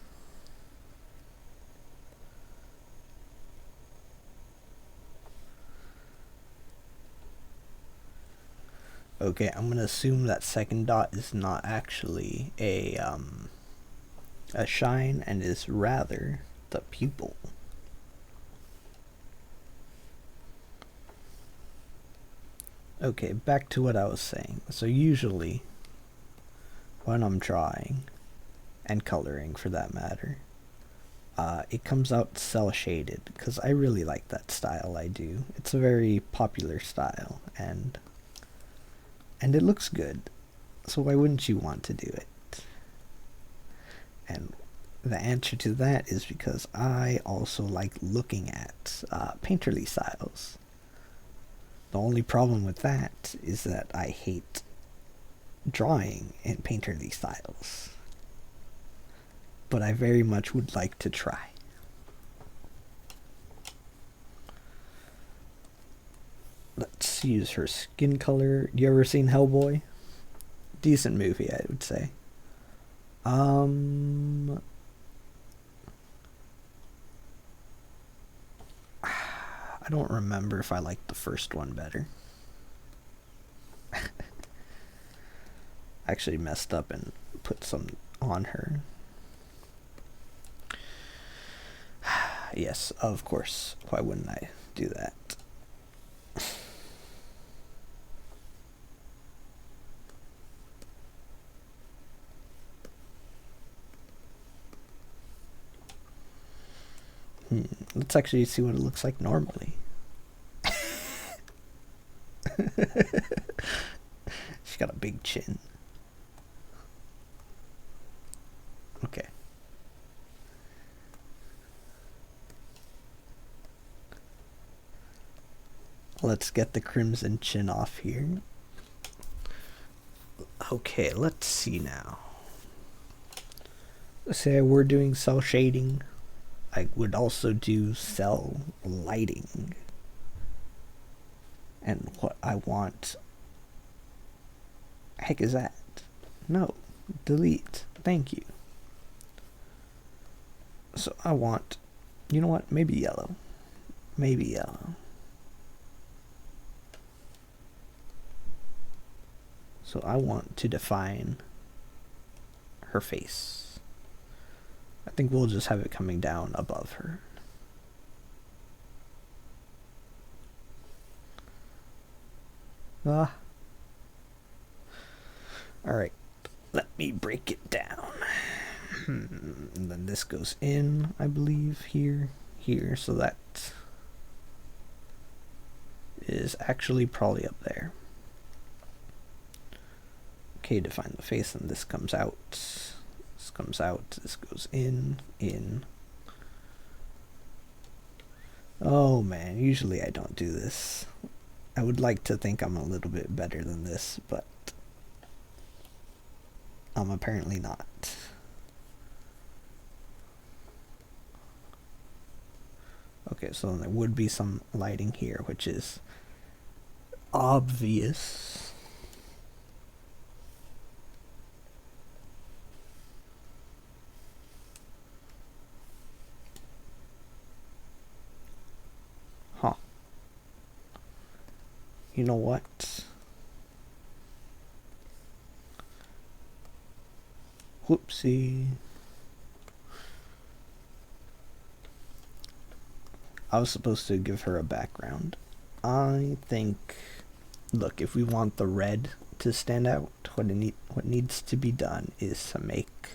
Okay, I'm gonna assume that second dot is not actually a shine and is rather the pupil. Okay, back to what I was saying. So usually when I'm drawing, and coloring for that matter, it comes out cell shaded because I really like that style. I do. It's a very popular style, and it looks good. So why wouldn't you want to do it? And the answer to that is because I also like looking at painterly styles. The only problem with that is that I hate drawing in painterly styles. But I very much would like to try. Let's use her skin color. You ever seen Hellboy? Decent movie, I would say. I don't remember if I liked the first one better. I actually messed up and put some on her. Yes, of course. Why wouldn't I do that? Let's actually see what it looks like normally. She's got a big chin. Okay. Let's get the crimson chin off here. Okay, let's see now. Let's say we're doing cell shading. I would also do cell lighting. And what I want... Heck is that? No. Delete. Thank you. So I want... You know what? Maybe yellow. Maybe yellow. So I want to define her face. I think we'll just have it coming down above her. Alright, let me break it down. And then this goes in, I believe, here, so that is actually probably up there. Okay, define the face, and this comes out. This comes out, this goes in. Oh man, usually I don't do this. I would like to think I'm a little bit better than this, but I'm apparently not. Okay, so there would be some lighting here, which is obvious. Huh. You know what? Whoopsie. I was supposed to give her a background. I think, look, if we want the red to stand out, what needs to be done is to make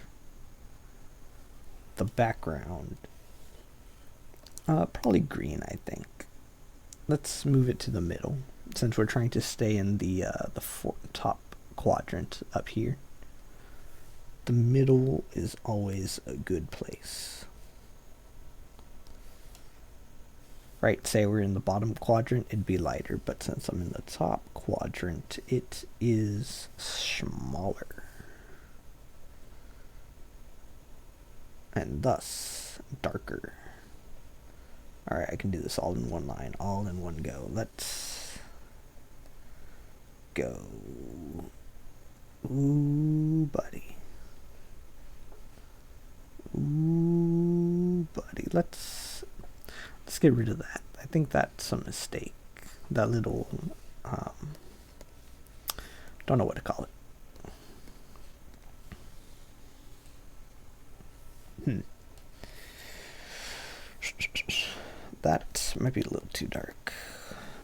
the background probably green, I think. Let's move it to the middle, since we're trying to stay in the top quadrant up here. The middle is always a good place. Right, say we're in the bottom quadrant, it'd be lighter, but since I'm in the top quadrant, it is smaller. And thus, darker. Alright, I can do this all in one line, all in one go. Let's go. Ooh, buddy. Ooh, buddy. Let's get rid of that. I think that's a mistake. That little, don't know what to call it. That might be a little too dark.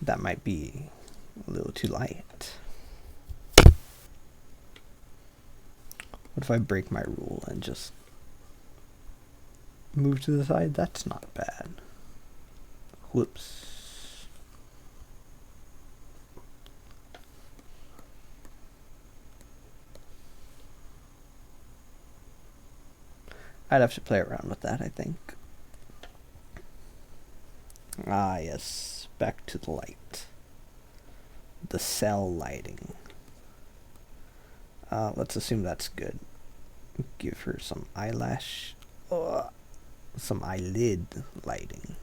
That might be a little too light. What if I break my rule and just move to the side? That's not bad. Whoops. I'd have to play around with that, I think. Ah, yes. Back to the light. The cell lighting. Let's assume that's good. Give her some eyelash. Some eyelid lighting.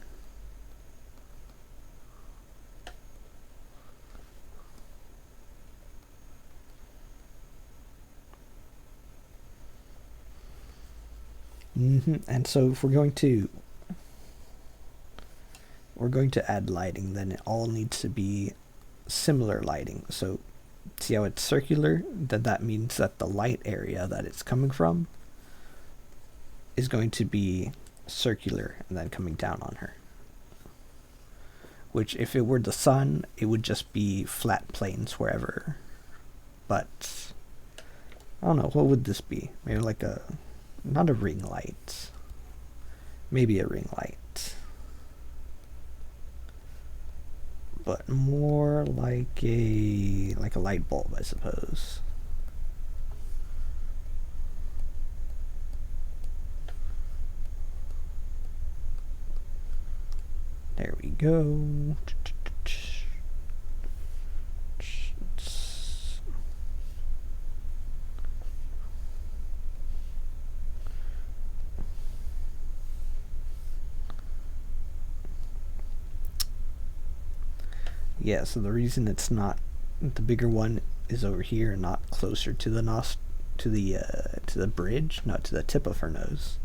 And so if we're going to add lighting, then it all needs to be similar lighting. So see how it's circular? Then that means that the light area that it's coming from is going to be circular and then coming down on her. Which if it were the sun, it would just be flat planes wherever. But I don't know, what would this be? Maybe like not a ring light. Maybe a ring light. But more like a light bulb, I suppose. There we go. Yeah, so the reason it's not, the bigger one is over here and not closer to the to the bridge, not to the tip of her nose,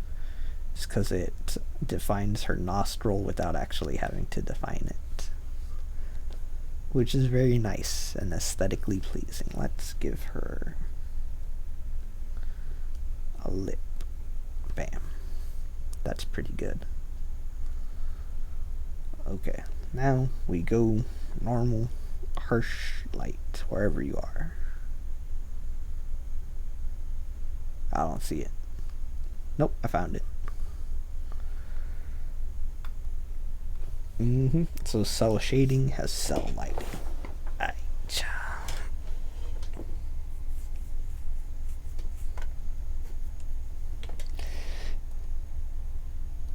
is because it defines her nostril without actually having to define it, which is very nice and aesthetically pleasing. Let's give her a lip. Bam. That's pretty good. Okay, now we go normal, harsh light, wherever you are. I don't see it. Nope, I found it. So cell shading has cell lighting.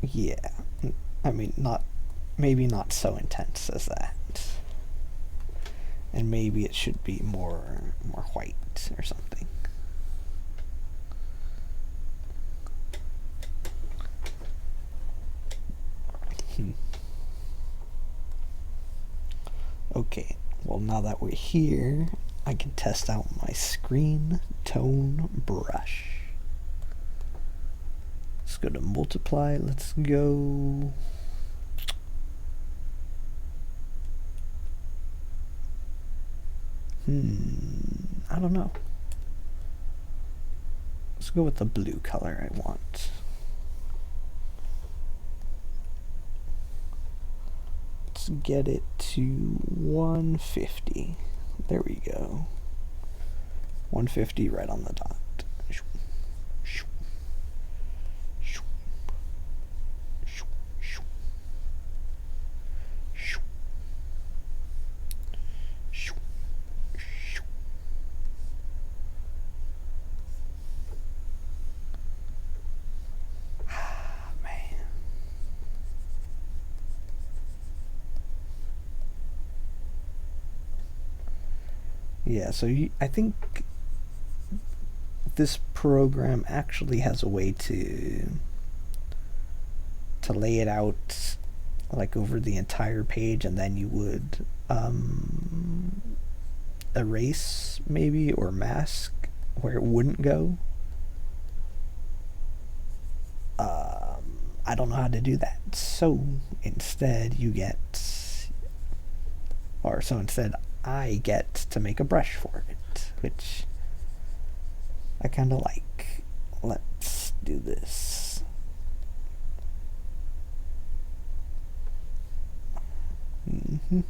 Yeah, I mean, maybe not so intense as that. And maybe it should be more white or something. Okay, well, now that we're here, I can test out my screen tone brush. Let's go to multiply. Let's go. I don't know. Let's go with the blue color I want. Let's get it to 150. There we go. 150 right on the dot. Yeah, so I think this program actually has a way to lay it out like over the entire page, and then you would erase maybe or mask where it wouldn't go. I don't know how to do that. So instead I get to make a brush for it, which I kind of like. Let's do this. Mm-hmm.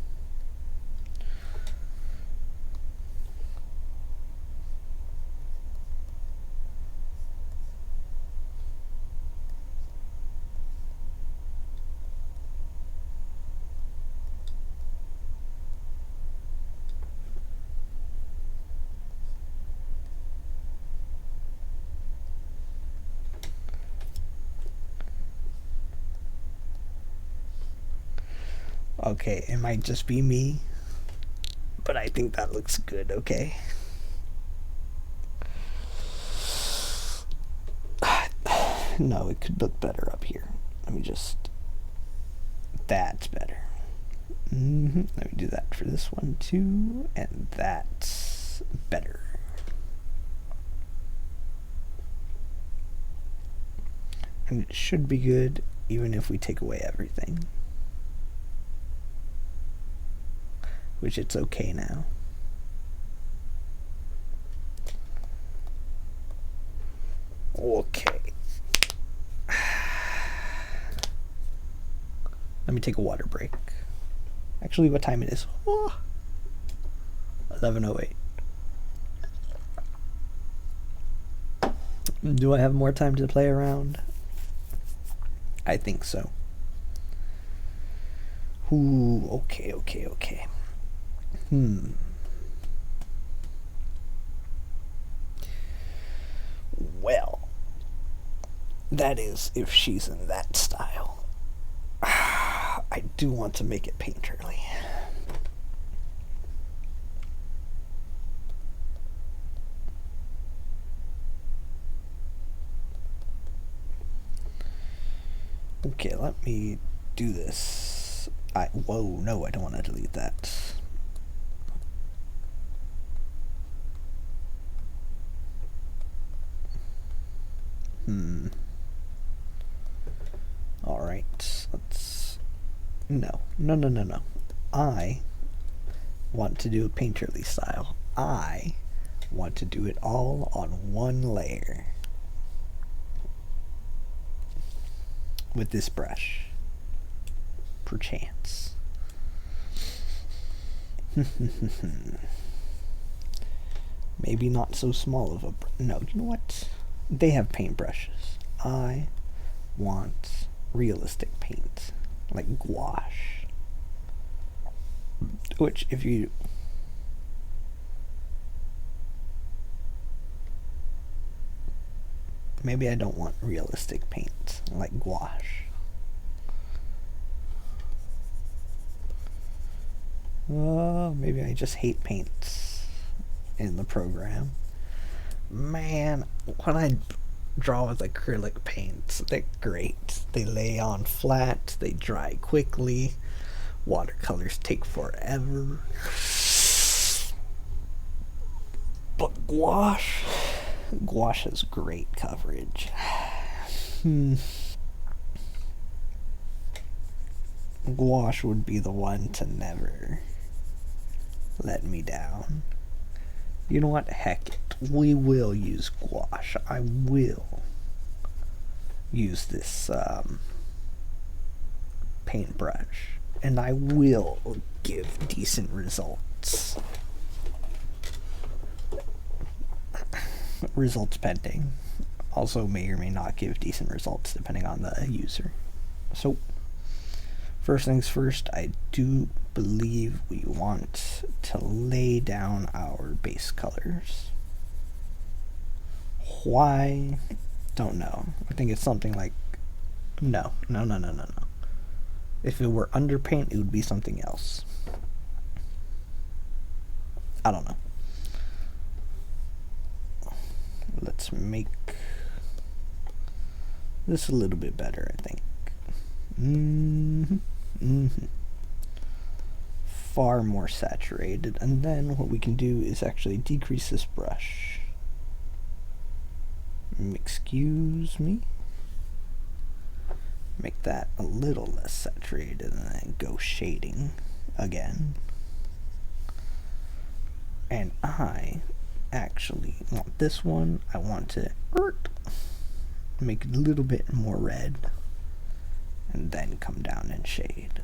Okay, it might just be me, but I think that looks good, okay? No, it could look better up here. Let me just... That's better. Let me do that for this one too, and that's better. And it should be good even if we take away everything. Which it's okay now. Okay. Let me take a water break. Actually, what time it is? Oh, 11:08. Do I have more time to play around? I think so. Ooh, okay. Well, that is if she's in that style. I do want to make it painterly. Okay, let me do this. Whoa, no, I don't want to delete that. Alright, let's... No. I want to do a painterly style. I want to do it all on one layer. With this brush. Perchance. Maybe not so small of a... No, you know what? They have paintbrushes. I want realistic paint. Like gouache. Which, if you... Maybe I don't want realistic paint. Like gouache. Maybe I just hate paints in the program. Man, when I draw with acrylic paints, they're great. They lay on flat, they dry quickly, watercolors take forever. But gouache has great coverage. Gouache would be the one to never let me down. You know what? Heck it. We will use gouache. I will use this paintbrush. And I will give decent results. Results pending. Also may or may not give decent results depending on the user. So, first things first, I do believe we want to lay down our base colors. Why? Don't know. I think it's something like... No. If it were underpaint, it would be something else. I don't know. let's make this a little bit better, I think. Far more saturated. And then what we can do is actually decrease this brush. Excuse me. Make that a little less saturated, and then go shading again. And I actually want this one, I want to make it a little bit more red, and then come down and shade.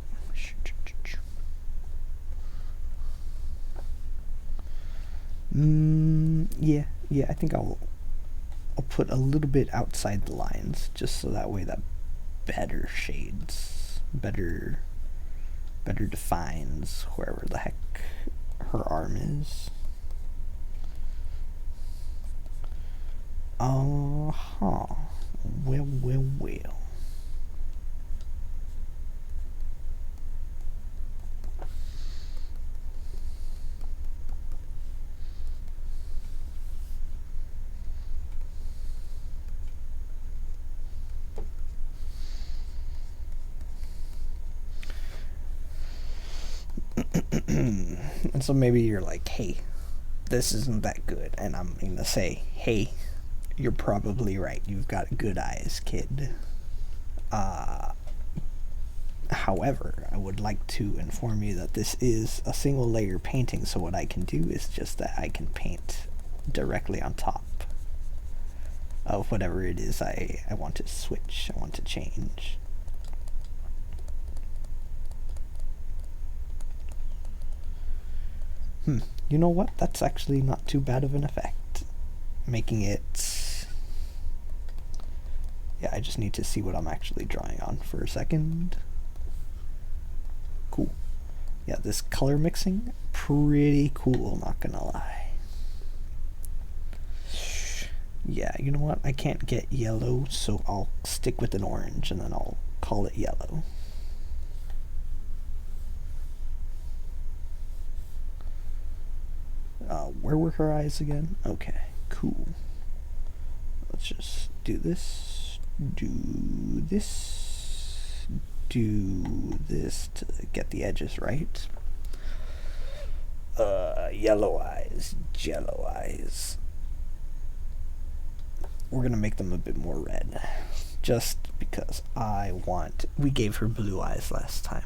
Yeah, I think I'll put a little bit outside the lines, just so that way that better shades, better defines wherever the heck her arm is. Well. And so maybe you're like, hey, this isn't that good, and I'm gonna say, hey, you're probably right, you've got good eyes, kid. However, I would like to inform you that this is a single layer painting, so what I can do is just that I can paint directly on top of whatever it is I want to switch, I want to change. You know what? That's actually not too bad of an effect. Making it... Yeah, I just need to see what I'm actually drawing on for a second. Cool. Yeah, this color mixing, pretty cool, not gonna lie. Yeah, you know what? I can't get yellow, so I'll stick with an orange and then I'll call it yellow. Where were her eyes again? Okay, cool. Let's just do this, do this to get the edges right. Yellow eyes, jello eyes. We're gonna make them a bit more red, just because we gave her blue eyes last time.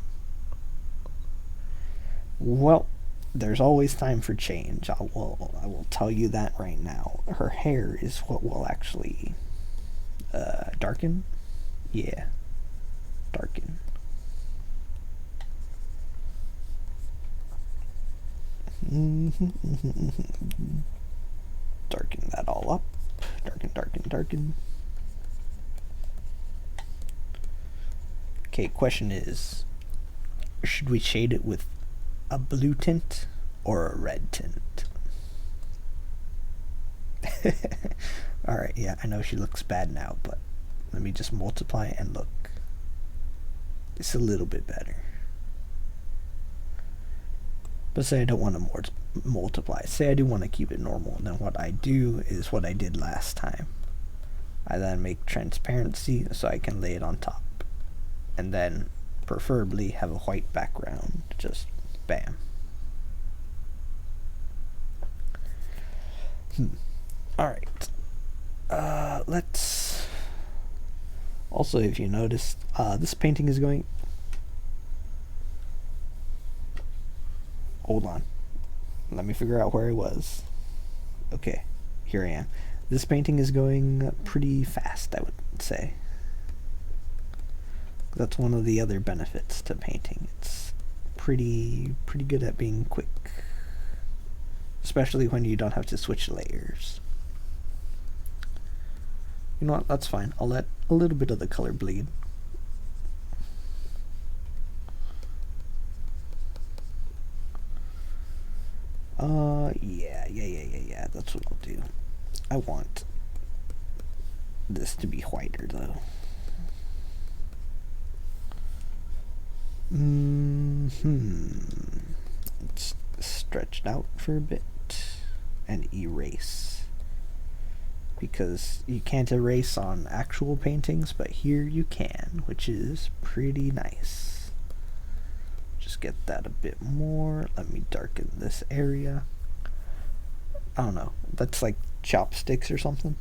Well, there's always time for change. I will tell you that right now. Her hair is what will actually darken. Yeah, darken. Darken that all up. Darken. Okay, question is, should we shade it with a blue tint or a red tint? Alright, yeah, I know she looks bad now, but let me just multiply and look. It's a little bit better. But say I don't want to multiply. Say I do want to keep it normal. Then what I do is what I did last time. I then make transparency so I can lay it on top. And then preferably have a white background. Just bam. Alright. Let's... Also, if you noticed, this painting is going... Hold on. Let me figure out where I was. Okay, here I am. This painting is going pretty fast, I would say. That's one of the other benefits to painting. It's pretty good at being quick. Especially when you don't have to switch layers. You know what, that's fine. I'll let a little bit of the color bleed. Yeah, that's what I'll do. I want this to be whiter though. It's stretched out for a bit and erase. because you can't erase on actual paintings, but here you can, which is pretty nice. Just get that a bit more. Let me darken this area. I don't know. That's like chopsticks or something.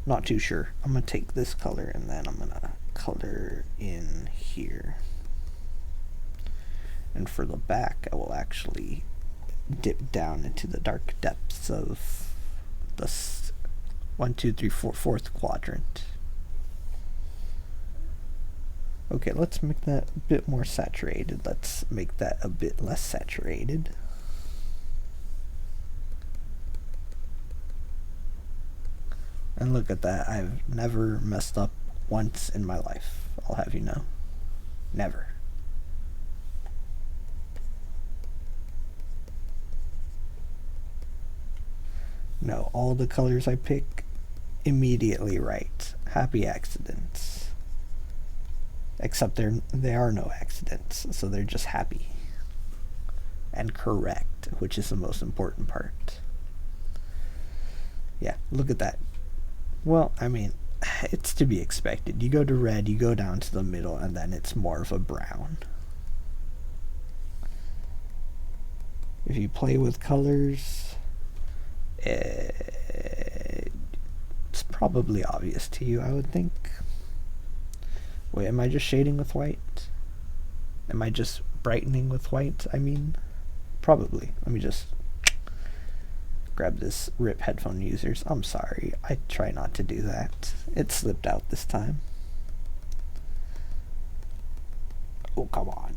Not too sure. I'm going to take this color and then I'm going to color in here. And for the back, I will actually dip down into the dark depths of the 1, 2, 3, 4, fourth quadrant. Okay, let's make that a bit more saturated. Let's make that a bit less saturated. And look at that. I've never messed up once in my life. I'll have you know. Never. No, all the colors I pick immediately right. Happy accidents. Except they are no accidents, so they're just happy. And correct, which is the most important part. Yeah, look at that. Well, I mean, it's to be expected. You go to red, you go down to the middle, and then it's more of a brown. If you play with colors, it's probably obvious to you, I would think. Wait, am I just shading with white? Am I just brightening with white? I mean, probably. Let me just grab this RIP headphone users. I'm sorry. I try not to do that. It slipped out this time. Oh, come on.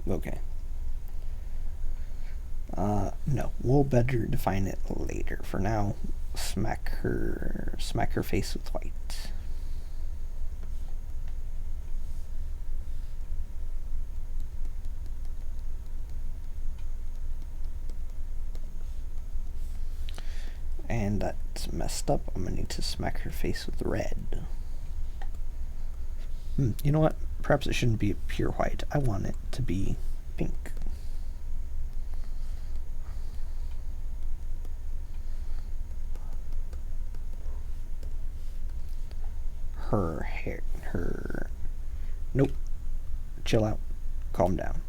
Okay. No, we'll better define it later. For now, smack her face with white. And that's messed up. I'm gonna need to smack her face with red. You know what? Perhaps it shouldn't be pure white. I want it to be pink. Her hair, nope. Chill out. Calm down.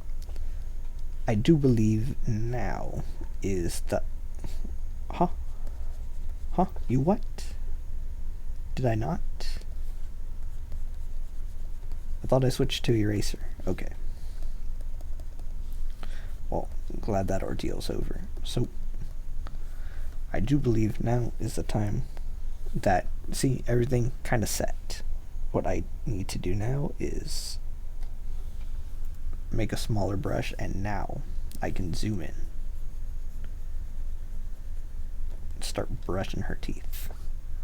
I do believe now is the... Huh? You what? Did I not? I thought I switched to eraser. Okay. Well, glad that ordeal's over. So, I do believe now is the time that, see, everything kind of set. What I need to do now is make a smaller brush, and now I can zoom in. Start brushing her teeth.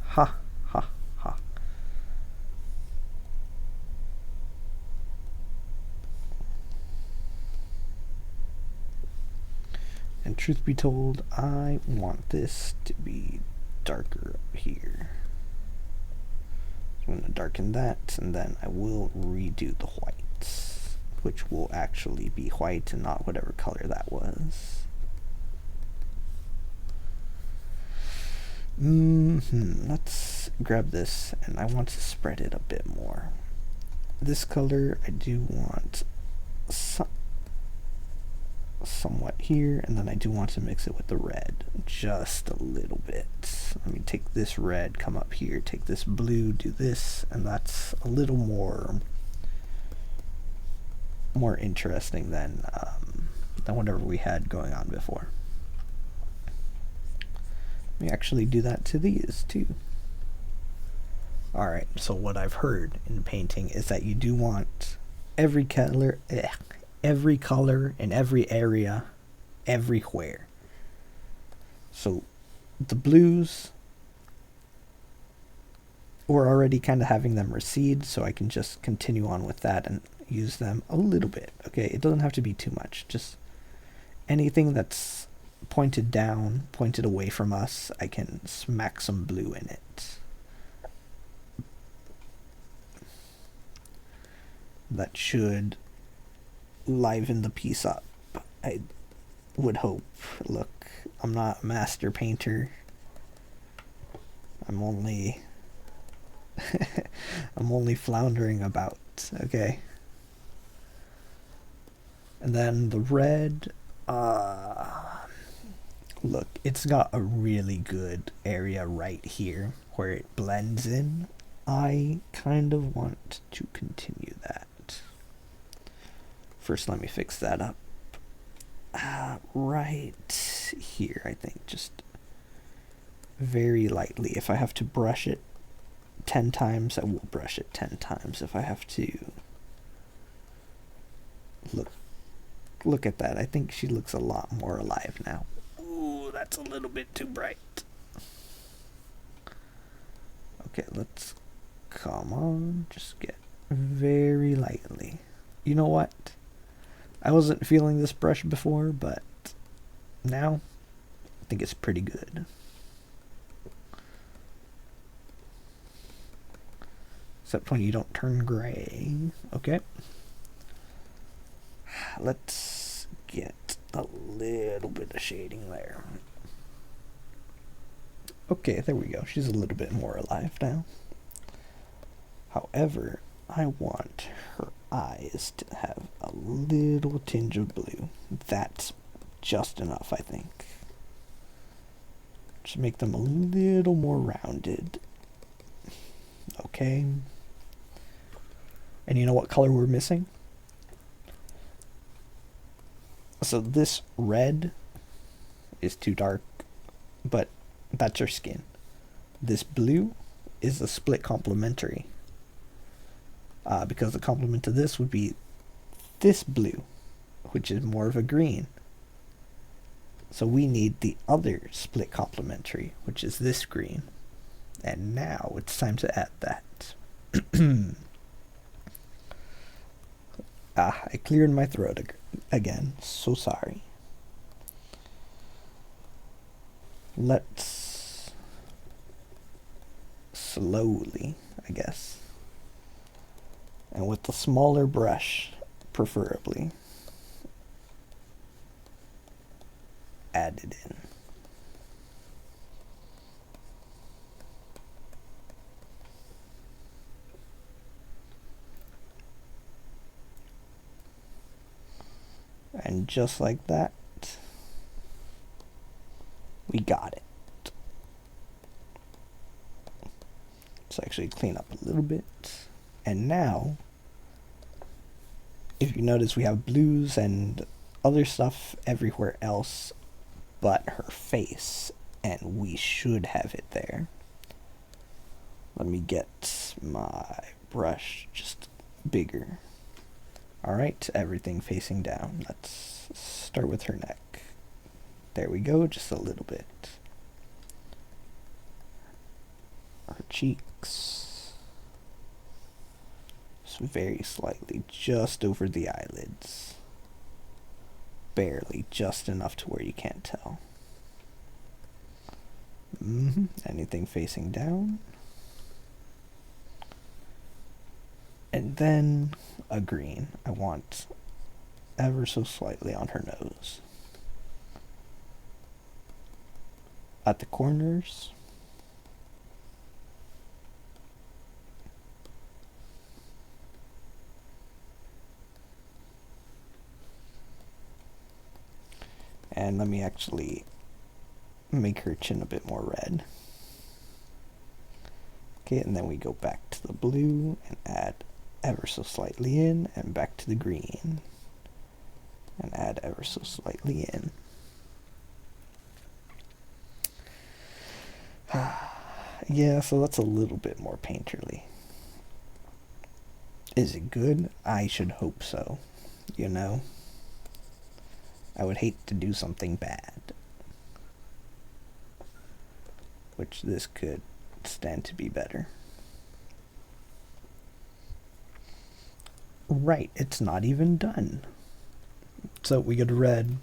Ha, ha, ha. And truth be told, I want this to be darker up here. So I'm going to darken that, and then I will redo the whites, which will actually be white and not whatever color that was. Let's grab this, and I want to spread it a bit more. This color I do want somewhat here, and then I do want to mix it with the red just a little bit. Let me take this red, come up here, take this blue, do this, and that's a little more interesting than whatever we had going on before. We actually do that to these too. Alright, so what I've heard in painting is that you do want every color in every area, everywhere. So the blues, we're already kind of having them recede, so I can just continue on with that and use them a little bit. Okay, it doesn't have to be too much. Just anything that's pointed down, pointed away from us, I can smack some blue in it. that should liven the piece up. I would hope. Look, I'm not a master painter. I'm only I'm only floundering about, okay? And then the red, look, it's got a really good area right here where it blends in. I kind of want to continue that. First, let me fix that up. Right here, I think, just very lightly. If I have to brush it 10 times, I will brush it 10 times. If I have to... Look at that. I think she looks a lot more alive now. Ooh, that's a little bit too bright. Okay, let's... Come on, just get very lightly. You know what? I wasn't feeling this brush before, but now I think it's pretty good. Except when you don't turn gray. Okay. Let's get a little bit of shading there. Okay, there we go. She's a little bit more alive now. However, I want her eyes to have a little tinge of blue. That's just enough, I think. Just make them a little more rounded. Okay. And you know what color we're missing? So this red is too dark, but that's her skin. This blue is a split complementary. Because the complement to this would be this blue, which is more of a green. So we need the other split complementary, which is this green. And now it's time to add that. I cleared my throat again. So sorry. Let's slowly, I guess, and with the smaller brush, preferably, add it in. And just like that, we got it. Let's actually clean up a little bit. And now, if you notice, we have blues and other stuff everywhere else but her face, and we should have it there. Let me get my brush just bigger. Alright, everything facing down. Let's start with her neck. There we go, just a little bit. Her cheeks. Just very slightly, just over the eyelids. Barely, just enough to where you can't tell. Anything facing down. And then a green. I want ever so slightly on her nose. At the corners. And let me actually make her chin a bit more red. Okay, and then we go back to the blue and add ever so slightly in, and back to the green and add ever so slightly in. Yeah, so that's a little bit more painterly. Is it good? I should hope so, you know? I would hate to do something bad, which this could stand to be better. Right, it's not even done. So we go to red,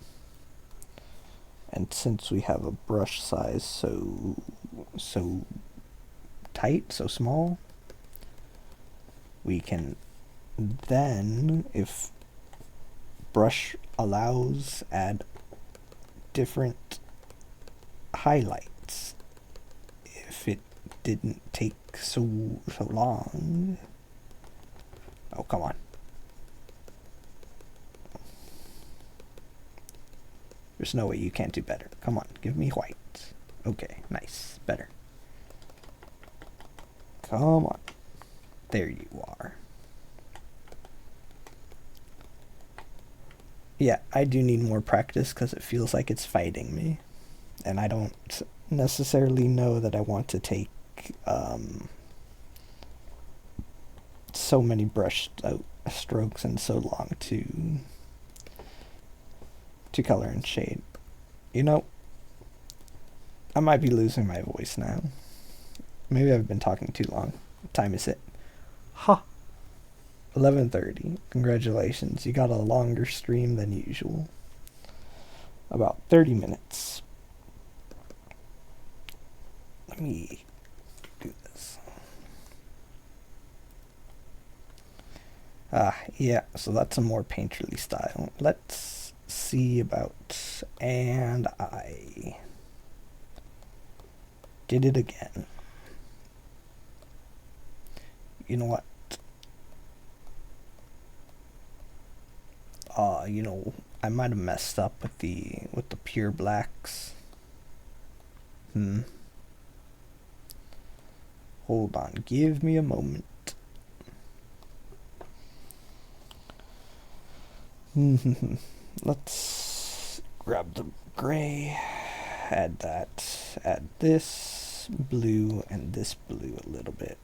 and since we have a brush size so tight, so small, we can then if brush allows, add different highlights. If it didn't take so long. Oh, come on. There's no way you can't do better. Come on, give me white. Okay, nice. Better. Come on. There you are. Yeah, I do need more practice because it feels like it's fighting me. And I don't necessarily know that I want to take so many brush strokes and so long to color and shade. You know, I might be losing my voice now. Maybe I've been talking too long. What time is it? Ha! 11:30. Congratulations, you got a longer stream than usual. About 30 minutes. Let me do this. Yeah, so that's a more painterly style. Let's see about, and I did it again. You know what? You know, I might have messed up with the pure blacks. Hold on, give me a moment. Let's grab the gray, add that, add this blue and this blue a little bit.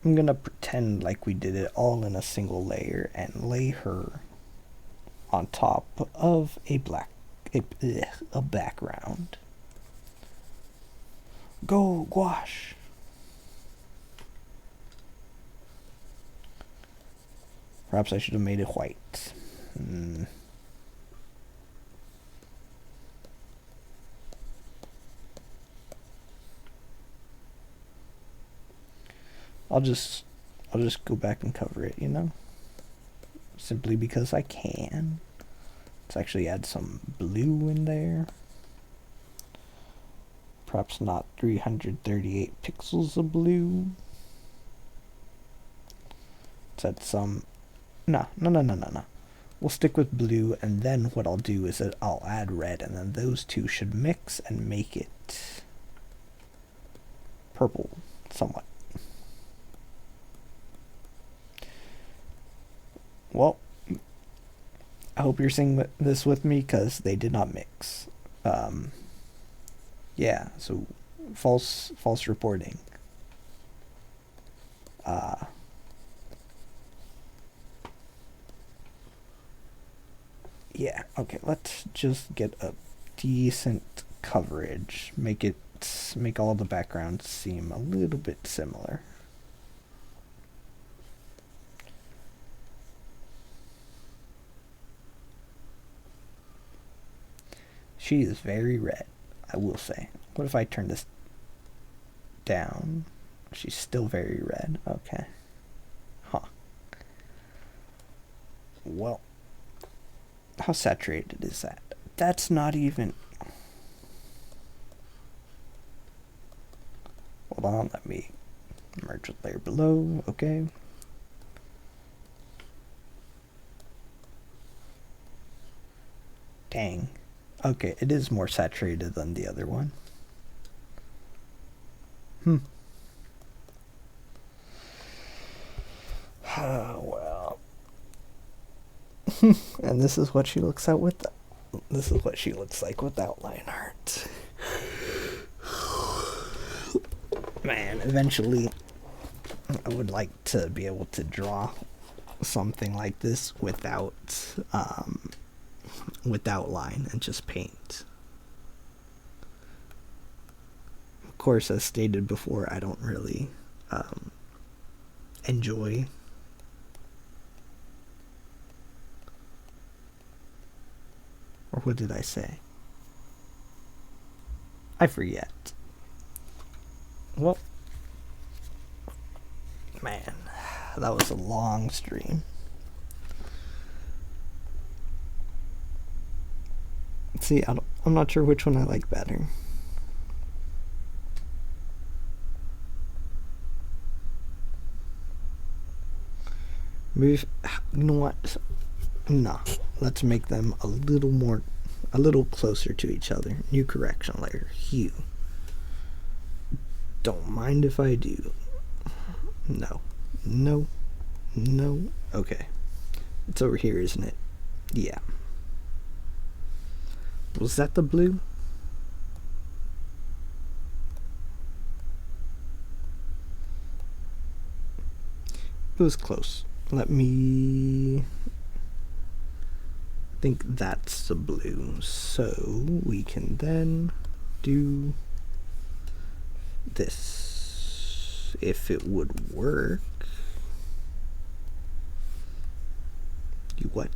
I'm gonna pretend like we did it all in a single layer and lay her on top of a background. Go, gouache. Perhaps I should have made it white. I'll just go back and cover it, you know? Simply because I can. Let's actually add some blue in there. Perhaps not 338 pixels of blue. Let's add some... No. We'll stick with blue, and then what I'll do is that I'll add red, and then those two should mix and make it purple somewhat. Well, I hope you're seeing this with me because they did not mix. Yeah, so false reporting. Yeah, okay, let's just get a decent coverage. Make all the backgrounds seem a little bit similar. She is very red, I will say. What if I turn this down? She's still very red. Okay. Huh. Well, how saturated is that? That's not even... Hold on, let me merge the layer below. Okay. Dang. Okay, it is more saturated than the other one. Well. And this is what she looks out with. This is what she looks like with outline art. Man, eventually I would like to be able to draw something like this without line and just paint. Of course, as stated before, I don't really enjoy or what did I say? I forget. Well, man, that was a long stream. See, I'm not sure which one I like better. Maybe, you know what? No, let's make them a little closer to each other. New correction layer, hue. Don't mind if I do. No, no, no. Okay, it's over here, isn't it? Yeah. Was that the blue? It was close. Let me think that's the blue. So we can then do this. If it would work. Do what?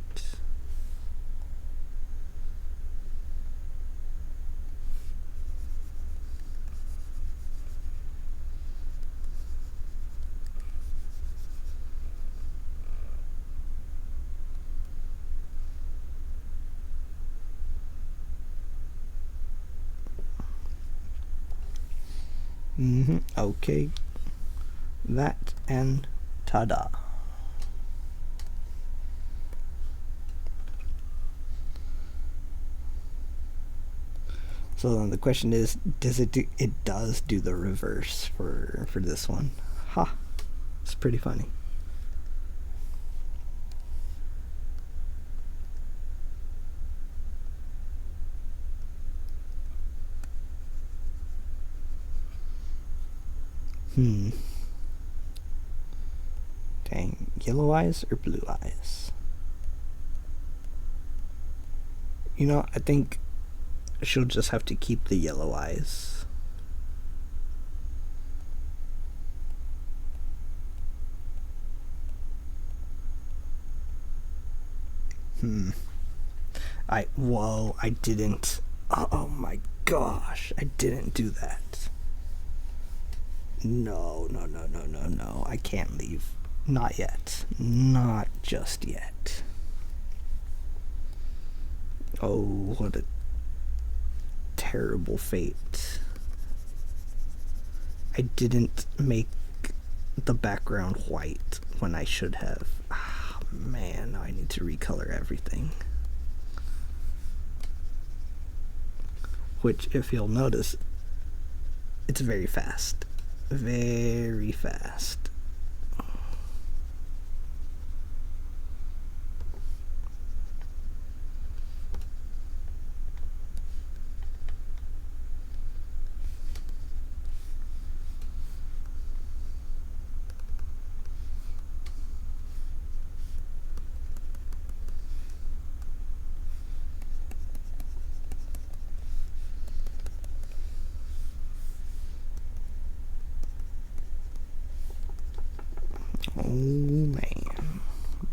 Okay. That and ta-da. So then the question is, does it do? It does do the reverse for this one. Ha! It's pretty funny. Dang, yellow eyes or blue eyes? You know, I think she'll just have to keep the yellow eyes. Whoa, I didn't. Oh my gosh, I didn't do that. No, no, no, no, no, no. I can't leave. Not yet. Not just yet. Oh, what a terrible fate. I didn't make the background white when I should have. Ah, man, now I need to recolor everything. Which, if you'll notice, it's very fast. Very fast. Oh man,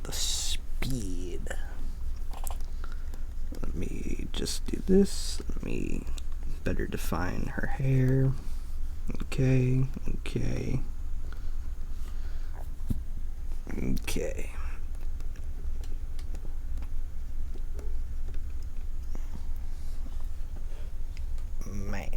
the speed. Let me just do this. Let me better define her hair. Okay, okay. Okay. Man.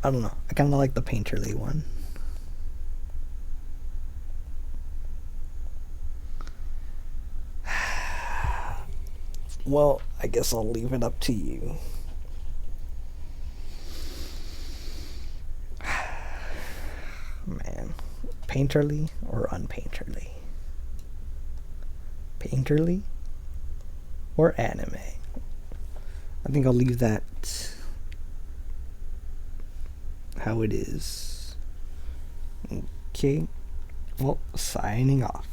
I don't know. I kind of like the painterly one. Well, I guess I'll leave it up to you. Man, painterly or unpainterly? Painterly or anime? I think I'll leave that how it is. Okay, well, signing off.